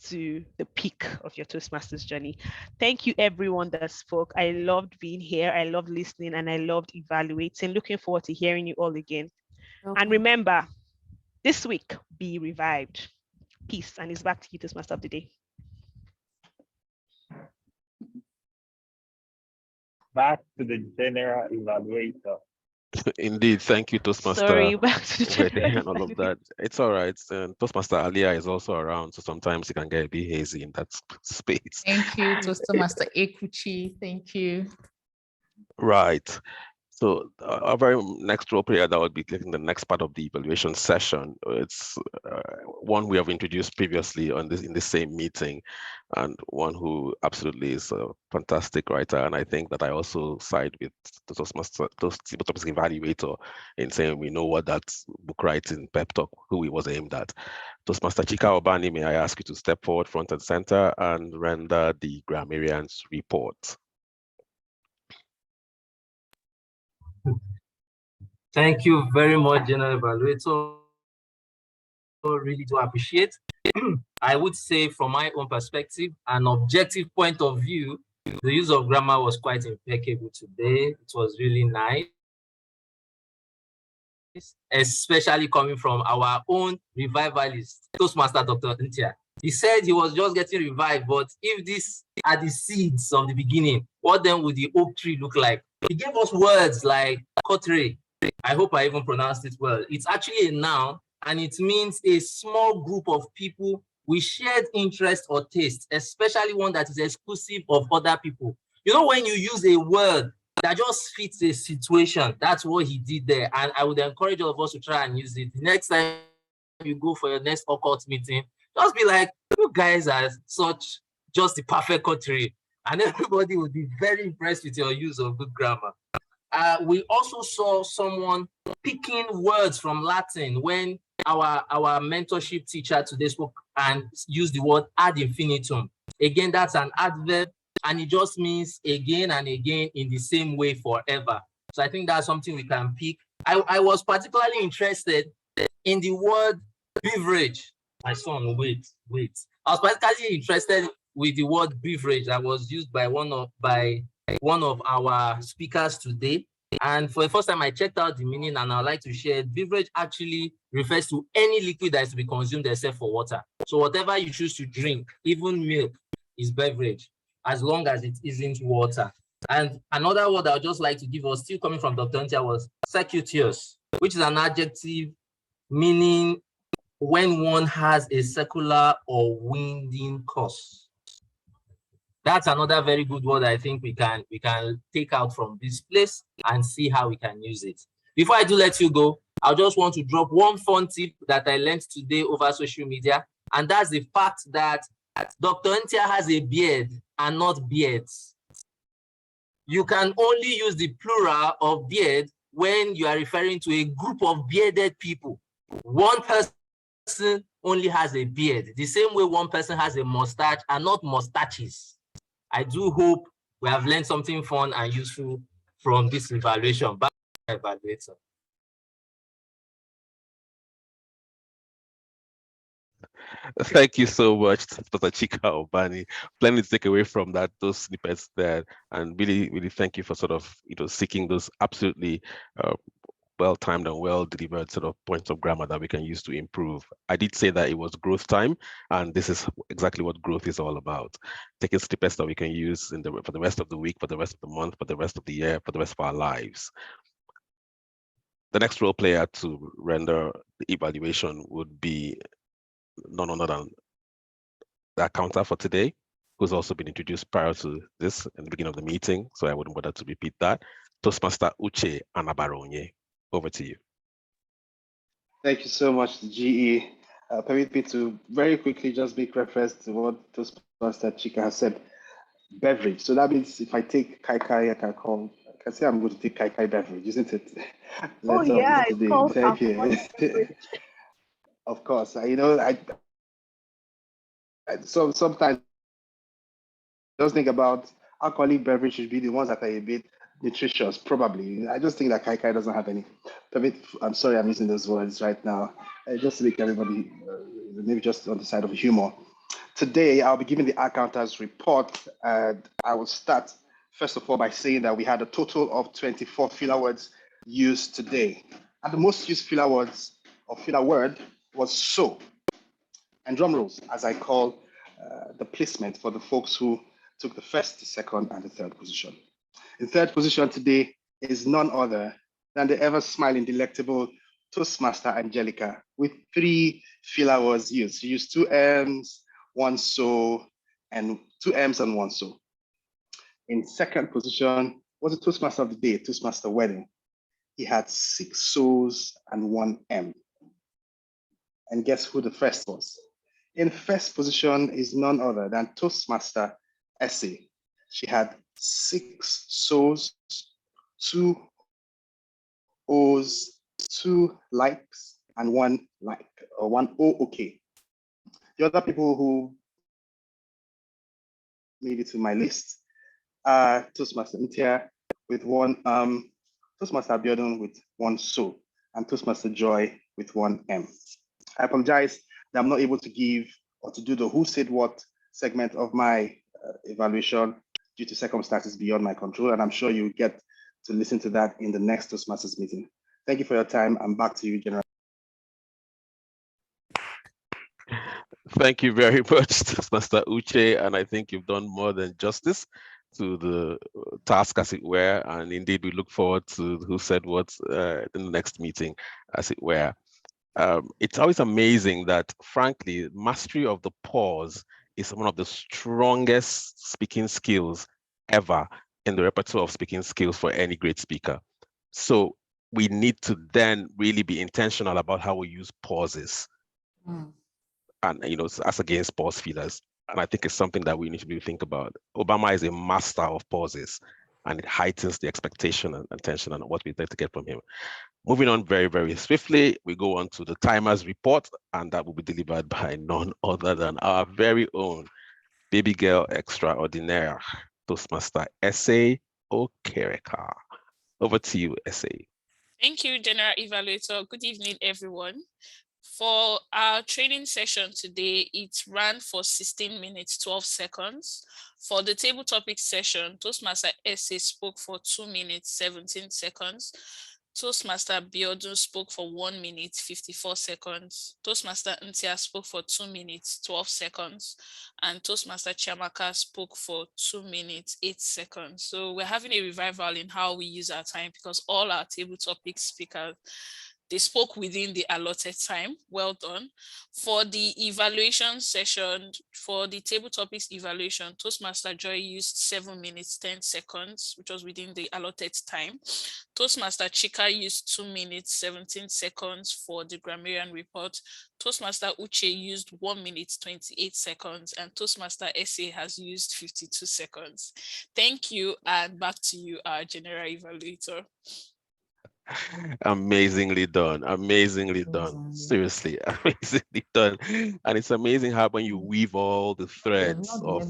to the peak of your Toastmasters journey. Thank you everyone that spoke. I loved being here. I loved listening and I loved evaluating. Looking forward to hearing you all again. Okay. And remember, this week, be revived. Peace. And it's back to you, Toastmaster of the day.
Back to the general evaluator.
Indeed, thank you, Toastmaster.
Sorry, back to the
and all of that. It's all right. Toastmaster Aliyah is also around, so sometimes it can get a bit hazy in that space.
Thank you, Toastmaster Ekuchi. Thank you.
Right. So our very next role player that would be taking the next part of the evaluation session. It's one we have introduced previously in the same meeting, and one who absolutely is a fantastic writer. And I think that I also side with the Toastmaster evaluator in saying we know what that book writing pep talk, who it was aimed at. Toastmaster Chika Obani, may I ask you to step forward front and center and render the grammarian's report.
Thank you very much, General Evaluator. Really do appreciate. I would say from my own perspective, an objective point of view, the use of grammar was quite impeccable today. It was really nice, especially coming from our own revivalist, Toastmaster Dr. Ntia. He said he was just getting revived, but if these are the seeds of the beginning, what then would the oak tree look like? He gave us words like coterie. I hope I even pronounced it well. It's actually a noun, and it means a small group of people with shared interest or taste, especially one that is exclusive of other people. You know, when you use a word that just fits a situation, that's what he did there. And I would encourage all of us to try and use it. The next time you go for your next occult meeting, just be like, you guys are just the perfect coterie. and everybody would be very impressed with your use of good grammar. We also saw someone picking words from Latin when our mentorship teacher today spoke and used the word ad infinitum. Again, that's an adverb, and it just means again and again in the same way forever. So I think that's something we can pick. I was particularly interested in the word beverage. My son, wait. I was particularly interested with the word beverage that was used by one of our speakers today. And for the first time, I checked out the meaning, and I'd like to share it. Beverage actually refers to any liquid that is to be consumed except for water. So whatever you choose to drink, even milk, is beverage, as long as it isn't water. And another word I would just like to give us, still coming from Dr. Ntia, was circuitous, which is an adjective meaning when one has a circular or winding course. That's another very good word I think we can take out from this place and see how we can use it. Before I do let you go, I just want to drop one fun tip that I learned today over social media, and that's the fact that Dr. Ntia has a beard and not beards. You can only use the plural of beard when you are referring to a group of bearded people. One person only has a beard, the same way one person has a mustache and not mustaches. I do hope we have learned something fun and useful from this evaluation. Back to the evaluator.
Thank you so much, Dr. Chika Obani. Plenty to take away from that, those snippets there, and really, really thank you for sort of seeking those absolutely well-timed and well-delivered sort of points of grammar that we can use to improve. I did say that it was growth time, and this is exactly what growth is all about. Taking snippets that we can use for the rest of the week, for the rest of the month, for the rest of the year, for the rest of our lives. The next role player to render the evaluation would be none other than the accountant for today, who's also been introduced prior to this in the beginning of the meeting, so I wouldn't bother to repeat that. Toastmaster Uche Anabaronye. Over to you.
Thank you so much, GE. Permit me to very quickly just make reference to what Toastmaster Chika has said. Beverage. So that means if I take Kai Kai, I can say I'm going to take Kai Kai beverage, isn't it?
Oh yeah, it's called
Thank you. Of course, sometimes just think about alcoholic beverage should be the ones that are a bit nutritious, probably. I just think that Kai Kai doesn't have any. I'm sorry I'm using those words right now. Just to make everybody maybe just on the side of humor. Today, I'll be giving the accountant's report, and I will start, first of all, by saying that we had a total of 24 filler words used today. And the most used filler words or filler word was so. And drum rolls, as I call the placement for the folks who took the first, the second, and the third position. In third position today is none other than the ever-smiling, delectable Toastmaster Angelica with 3 filler words used. She used 2 M's, 1 so, and 2 M's and 1 so. In second position was the Toastmaster of the day, Toastmaster Wede. He had 6 so's and 1 M. And guess who the first was? In first position is none other than Toastmaster Essie. She had 6 so's, 2 O's, 2 likes, and 1 like, or 1 O okay. The other people who made it to my list are Toastmaster Ntia with 1 Toastmaster Abiodun with 1 so, and Toastmaster Joy with 1 M. I apologize that I'm not able to give or to do the who said what segment of my evaluation due to circumstances beyond my control, and I'm sure you'll get to listen to that in the next Toastmasters meeting. Thank you for your time. I'm back to you, General.
Thank you very much, Toastmaster Uche, and I think you've done more than justice to the task, as it were, and indeed we look forward to who said what in the next meeting, as it were. It's always amazing that, frankly, mastery of the pause is one of the strongest speaking skills ever in the repertoire of speaking skills for any great speaker. So we need to then really be intentional about how we use pauses. And as against pause fillers. And I think it's something that we need to really think about. Obama is a master of pauses, and it heightens the expectation and attention and what we like to get from him. Moving on very, very swiftly, we go on to the timers report, and that will be delivered by none other than our very own baby girl extraordinaire, Toastmaster S.A. Okereka. Over to you, S.A.
Thank you, General Evaluator. Good evening, everyone. For our training session today, it ran for 16 minutes, 12 seconds. For the table topic session, Toastmaster SA spoke for 2 minutes, 17 seconds. Toastmaster Biodun spoke for 1 minute, 54 seconds. Toastmaster Ntia spoke for 2 minutes, 12 seconds. And Toastmaster Chiamaka spoke for 2 minutes, 8 seconds. So we're having a revival in how we use our time because all our table topic speakers, they spoke within the allotted time. Well done. For the evaluation session, for the table topics evaluation, Toastmaster Joy used 7 minutes, 10 seconds, which was within the allotted time. Toastmaster Chika used 2 minutes, 17 seconds for the grammarian report. Toastmaster Uche used 1 minute, 28 seconds, and Toastmaster SA has used 52 seconds. Thank you, and back to you, our general evaluator.
Amazingly done, amazingly done. Seriously, amazingly done. And it's amazing how when you weave all the threads of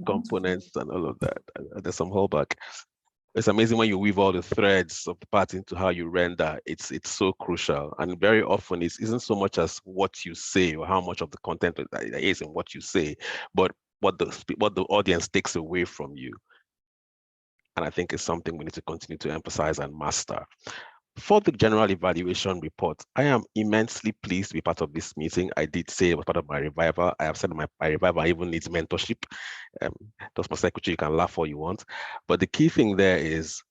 components and all of that, there's some holdback. It's amazing when you weave all the threads of the part into how you render. It's so crucial, and very often it isn't so much as what you say or how much of the content that is in what you say, but what the audience takes away from you. And I think it's something we need to continue to emphasize and master. For the general evaluation report, I am immensely pleased to be part of this meeting. I did say it was part of my revival. I have said my revival even needs mentorship. Toastmaster Ekuchi, you can laugh all you want. But the key thing there is,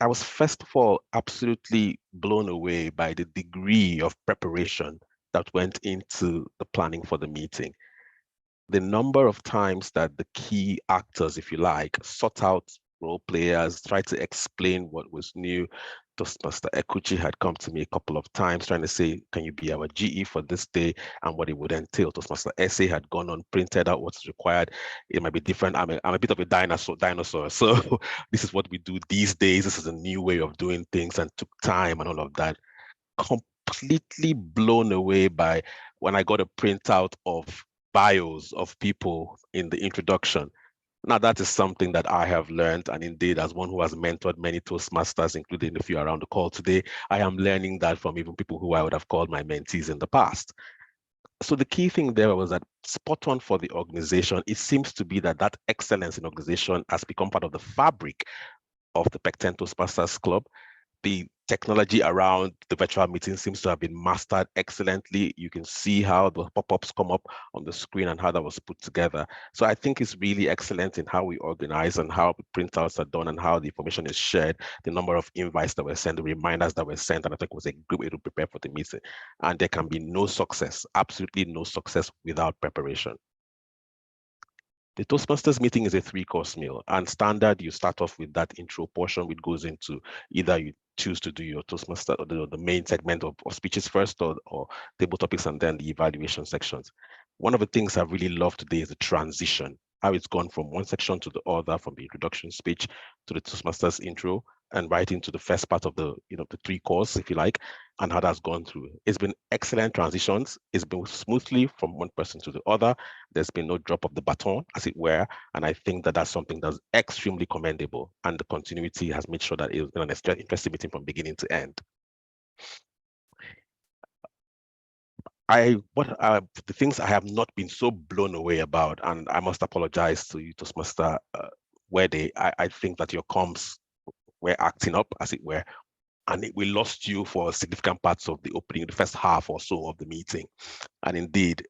I was first of all absolutely blown away by the degree of preparation that went into the planning for the meeting. The number of times that the key actors, if you like, sought out role players, tried to explain what was new. Toastmaster Ekuchi had come to me a couple of times trying to say, can you be our GE for this day and what it would entail. Toastmaster SA had gone on, printed out what's required. It might be different. I'm a bit of a dinosaur. So this is what we do these days. This is a new way of doing things and took time and all of that. Completely blown away by when I got a printout of bios of people in the introduction. Now, that is something that I have learned, and indeed, as one who has mentored many Toastmasters, including a few around the call today, I am learning that from even people who I would have called my mentees in the past. So the key thing there was that spot on for the organization. It seems to be that that excellence in organization has become part of the fabric of the Pecten Toastmasters Club. The technology around the virtual meeting seems to have been mastered excellently. You can see how the pop-ups come up on the screen and how that was put together. So I think it's really excellent in how we organize and how the printouts are done and how the information is shared, the number of invites that were sent, the reminders that were sent, and I think it was a good way to prepare for the meeting. And there can be no success, absolutely no success without preparation. The Toastmasters meeting is a 3-course meal, and standard, you start off with that intro portion, which goes into either you choose to do your Toastmaster or the main segment of speeches first or table topics and then the evaluation sections. One of the things I've really loved today is the transition, how it's gone from one section to the other, from the introduction speech to the Toastmasters intro and right into the first part of the, the 3-course, if you like, and how that's gone through. It's been excellent transitions. It's been smoothly from one person to the other. There's been no drop of the baton, as it were. And I think that that's something that's extremely commendable. And the continuity has made sure that it's been an interesting meeting from beginning to end. The things I have not been so blown away about, and I must apologize to you, Toastmaster Wede, I think that your comms were acting up, as it were, and we lost you for significant parts of the opening, the first half or so of the meeting. And indeed,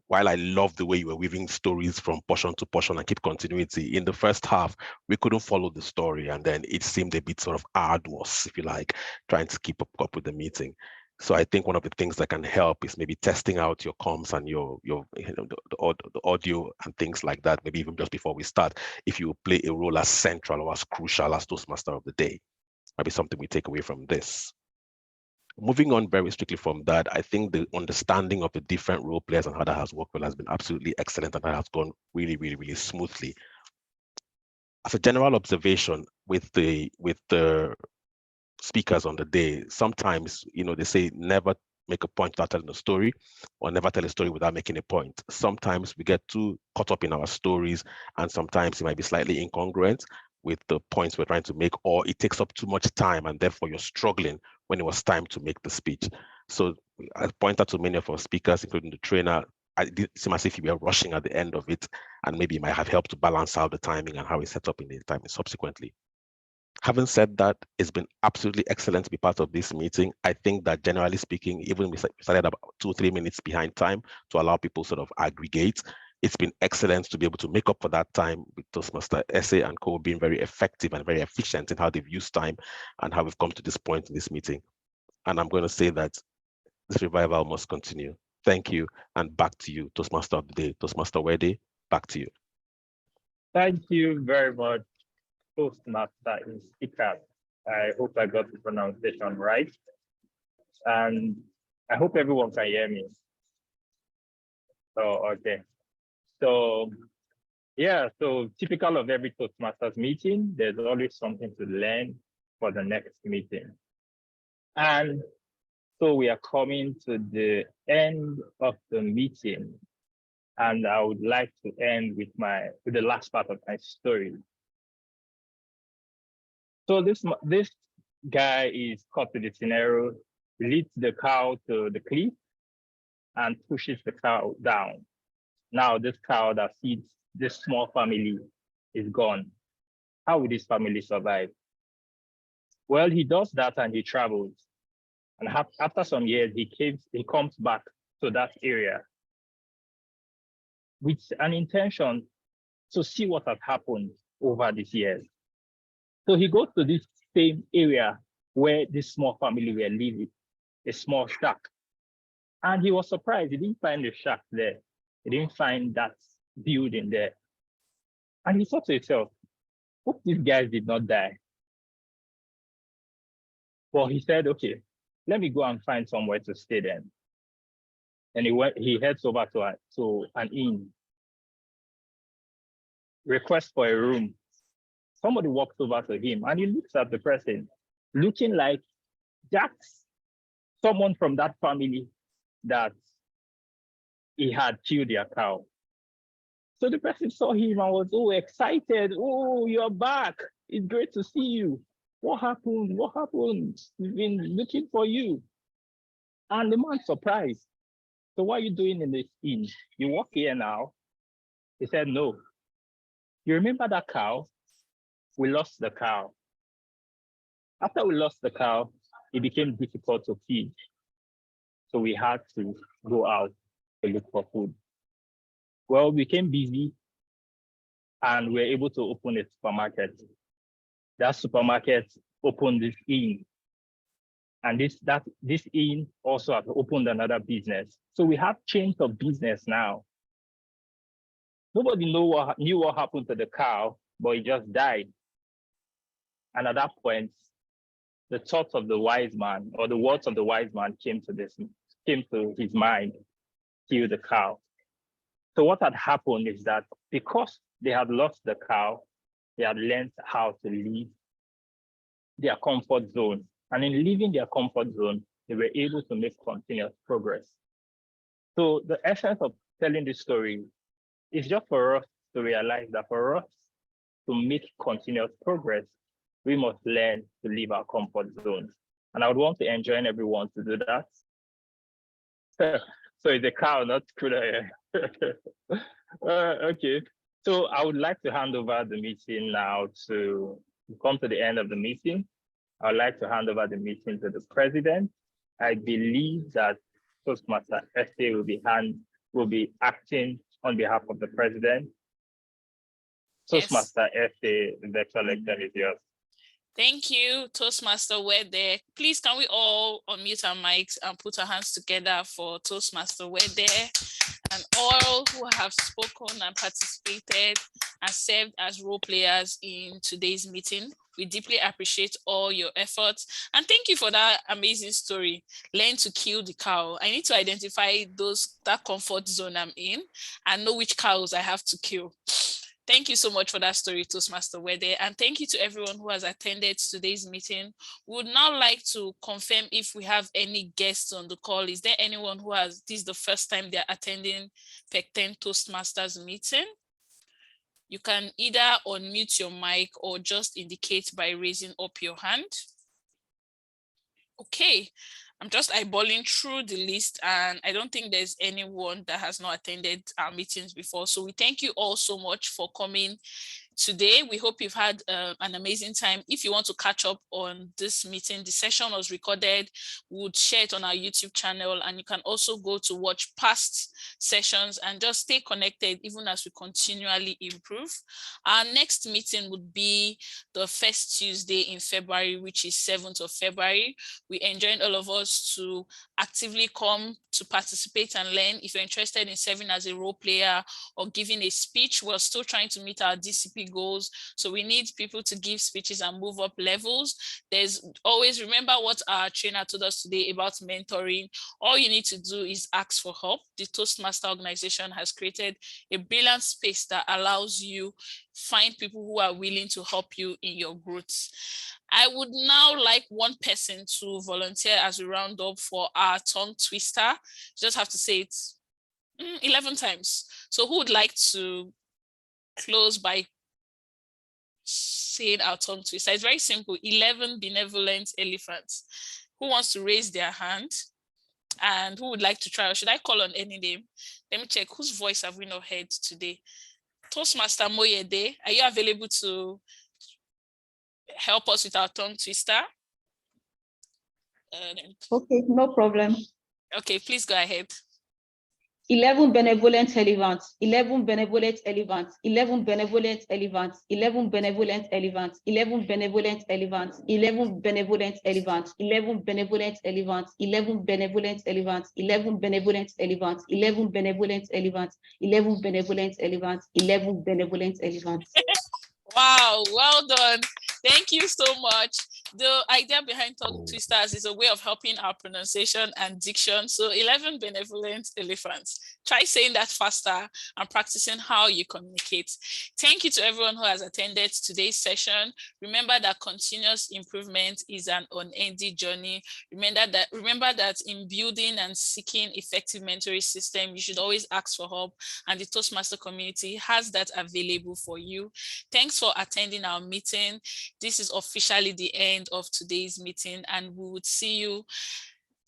while I love the way you were weaving stories from portion to portion and keep continuity, in the first half, we couldn't follow the story. And then it seemed a bit sort of arduous, if you like, trying to keep up with the meeting. So I think one of the things that can help is maybe testing out your comms and the audio and things like that, maybe even just before we start, if you play a role as central or as crucial as Toastmaster of the day. Might be something we take away from this. Moving on very strictly from that, I think the understanding of the different role players and how that has worked well has been absolutely excellent, and that has gone really, really, really smoothly. As a general observation with the speakers on the day, sometimes, they say never make a point without telling a story, or never tell a story without making a point. Sometimes we get too caught up in our stories, and sometimes it might be slightly incongruent with the points we're trying to make, or it takes up too much time and therefore you're struggling when it was time to make the speech. So I pointed to many of our speakers, including the trainer. It did seem as if you were rushing at the end of it, and maybe it might have helped to balance out the timing and how we set up in the timing subsequently. Having said that, it's been absolutely excellent to be part of this meeting. I think that generally speaking, even we started about 2 or 3 minutes behind time to allow people sort of aggregate. It's been excellent to be able to make up for that time with Toastmaster Essay and co being very effective and very efficient in how they've used time and how we've come to this point in this meeting. And I'm going to say that this revival must continue. Thank you, and back to you, Toastmaster of the day, Toastmaster Wede, back to you.
Thank you very much, Toastmaster in speaker. I hope I got the pronunciation right. And I hope everyone can hear me. Oh, okay. So, yeah, so typical of every Toastmasters meeting, there's always something to learn for the next meeting. And so we are coming to the end of the meeting. And I would like to end with the last part of my story. So this guy is caught in the scenario, leads the cow to the cliff and pushes the cow down. Now this cow that feeds this small family is gone. How will this family survive? Well, he does that and he travels. And after some years, he comes back to that area with an intention to see what has happened over these years. So he goes to this same area where this small family were living, a small shack. And he was surprised. He didn't find the shack there. He didn't find that building there. And he thought to himself, hope these guys did not die. Well, he said, okay, let me go and find somewhere to stay then. And he heads over to an inn. Request for a room. Somebody walks over to him and he looks at the person, looking like that's someone from that family that he had killed their cow. So the person saw him and was excited. Oh, you're back. It's great to see you. What happened? What happened? We've been looking for you. And the man's surprised. So what are you doing in this inn? You work here now? He said, no. You remember that cow? We lost the cow. After we lost the cow, it became difficult to feed. So we had to go out to look for food. Well, we became busy and we were able to open a supermarket. That supermarket opened this inn. And this inn also has opened another business. So we have change of business now. Nobody knew what happened to the cow, but it just died. And at that point, the thoughts of the wise man, or the words of the wise man came to his mind, kill the cow. So what had happened is that because they had lost the cow, they had learned how to leave their comfort zone. And in leaving their comfort zone, they were able to make continuous progress. So the essence of telling this story is just for us to realize that for us to make continuous progress, we must learn to leave our comfort zones. And I would want to enjoin everyone to do that. So it's a cow, not Kuda. Okay. So I would like to hand over the meeting now to come to the end of the meeting. I would like to hand over the meeting to the president. I believe that Toastmaster Essay will be acting on behalf of the president. Toastmaster Essay, the lecture is yours.
Thank you, Toastmaster Wede. Please, can we all unmute our mics and put our hands together for Toastmaster Wede and all who have spoken and participated and served as role players in today's meeting. We deeply appreciate all your efforts. And thank you for that amazing story. Learn to kill the cow. I need to identify that comfort zone I'm in and know which cows I have to kill. Thank you so much for that story, Toastmaster Wede. And thank you to everyone who has attended today's meeting. We would now like to confirm if we have any guests on the call. Is there anyone who this is the first time they're attending Pecten Toastmasters meeting? You can either unmute your mic or just indicate by raising up your hand. Okay, I'm just eyeballing through the list and I don't think there's anyone that has not attended our meetings before. So we thank you all so much for coming today. We hope you've had an amazing time. If you want to catch up on this meeting, the session was recorded. We would share it on our YouTube channel, and you can also go to watch past sessions and just stay connected even as we continually improve. Our next meeting would be the first Tuesday in February, which is 7th of February. We enjoin all of us to actively come to participate and learn. If you're interested in serving as a role player or giving a speech, we're still trying to meet our DCP goals. So we need people to give speeches and move up levels. There's always, remember what our trainer told us today about mentoring. All you need to do is ask for help. The Toastmaster organization has created a brilliant space that allows you find people who are willing to help you in your growth. I would now like one person to volunteer as we round up for our tongue twister. You just have to say it 11 times. So who would like to close by saying our tongue twister? It's very simple. 11 benevolent elephants. Who wants to raise their hand? And who would like to try? Or should I call on any name? Let me check. Whose voice have we not heard today? Toastmaster Moyede, are you available to help us with our tongue twister?
Okay, no problem.
Okay, please go ahead.
11 benevolent elephants, 11 benevolent elephants, 11 benevolent elephants, 11 benevolent elephants, 11 benevolent elephants, 11 benevolent elephants, 11 benevolent elephants, 11 benevolent elephants, 11 benevolent elephants, 11 benevolent elephants, 11 benevolent elephants, 11 benevolent elephants.
Wow, well done. Thank you so much. The idea behind tongue twisters is a way of helping our pronunciation and diction. So 11 benevolent elephants. Try saying that faster and practicing how you communicate. Thank you to everyone who has attended today's session. Remember that continuous improvement is an unending journey. Remember that in building and seeking effective mentoring system, you should always ask for help, and the Toastmaster community has that available for you. Thanks for attending our meeting. This is officially the end of today's meeting, and we would see you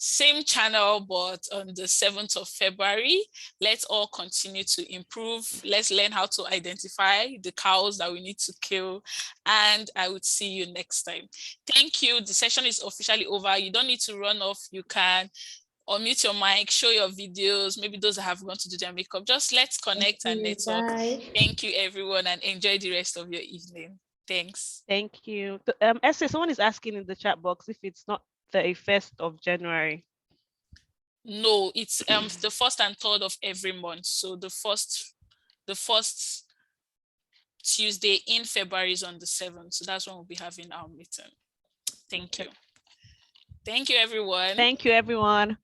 same channel, but on the 7th of February. Let's all continue to improve. Let's learn how to identify the cows that we need to kill, and I would see you next time. Thank you. The session is officially over. You don't need to run off. You can unmute your mic, show your videos, maybe those that have gone to do their makeup. Just let's connect and network.
Bye.
Thank you, everyone, and enjoy the rest of your evening. Thanks.
Thank you. Esther, someone is asking in the chat box if it's not the 1st of January.
No, it's the 1st and 3rd of every month. So the first Tuesday in February is on the 7th. So that's when we'll be having our meeting. Thank you. Thank you, everyone.
Thank you, everyone.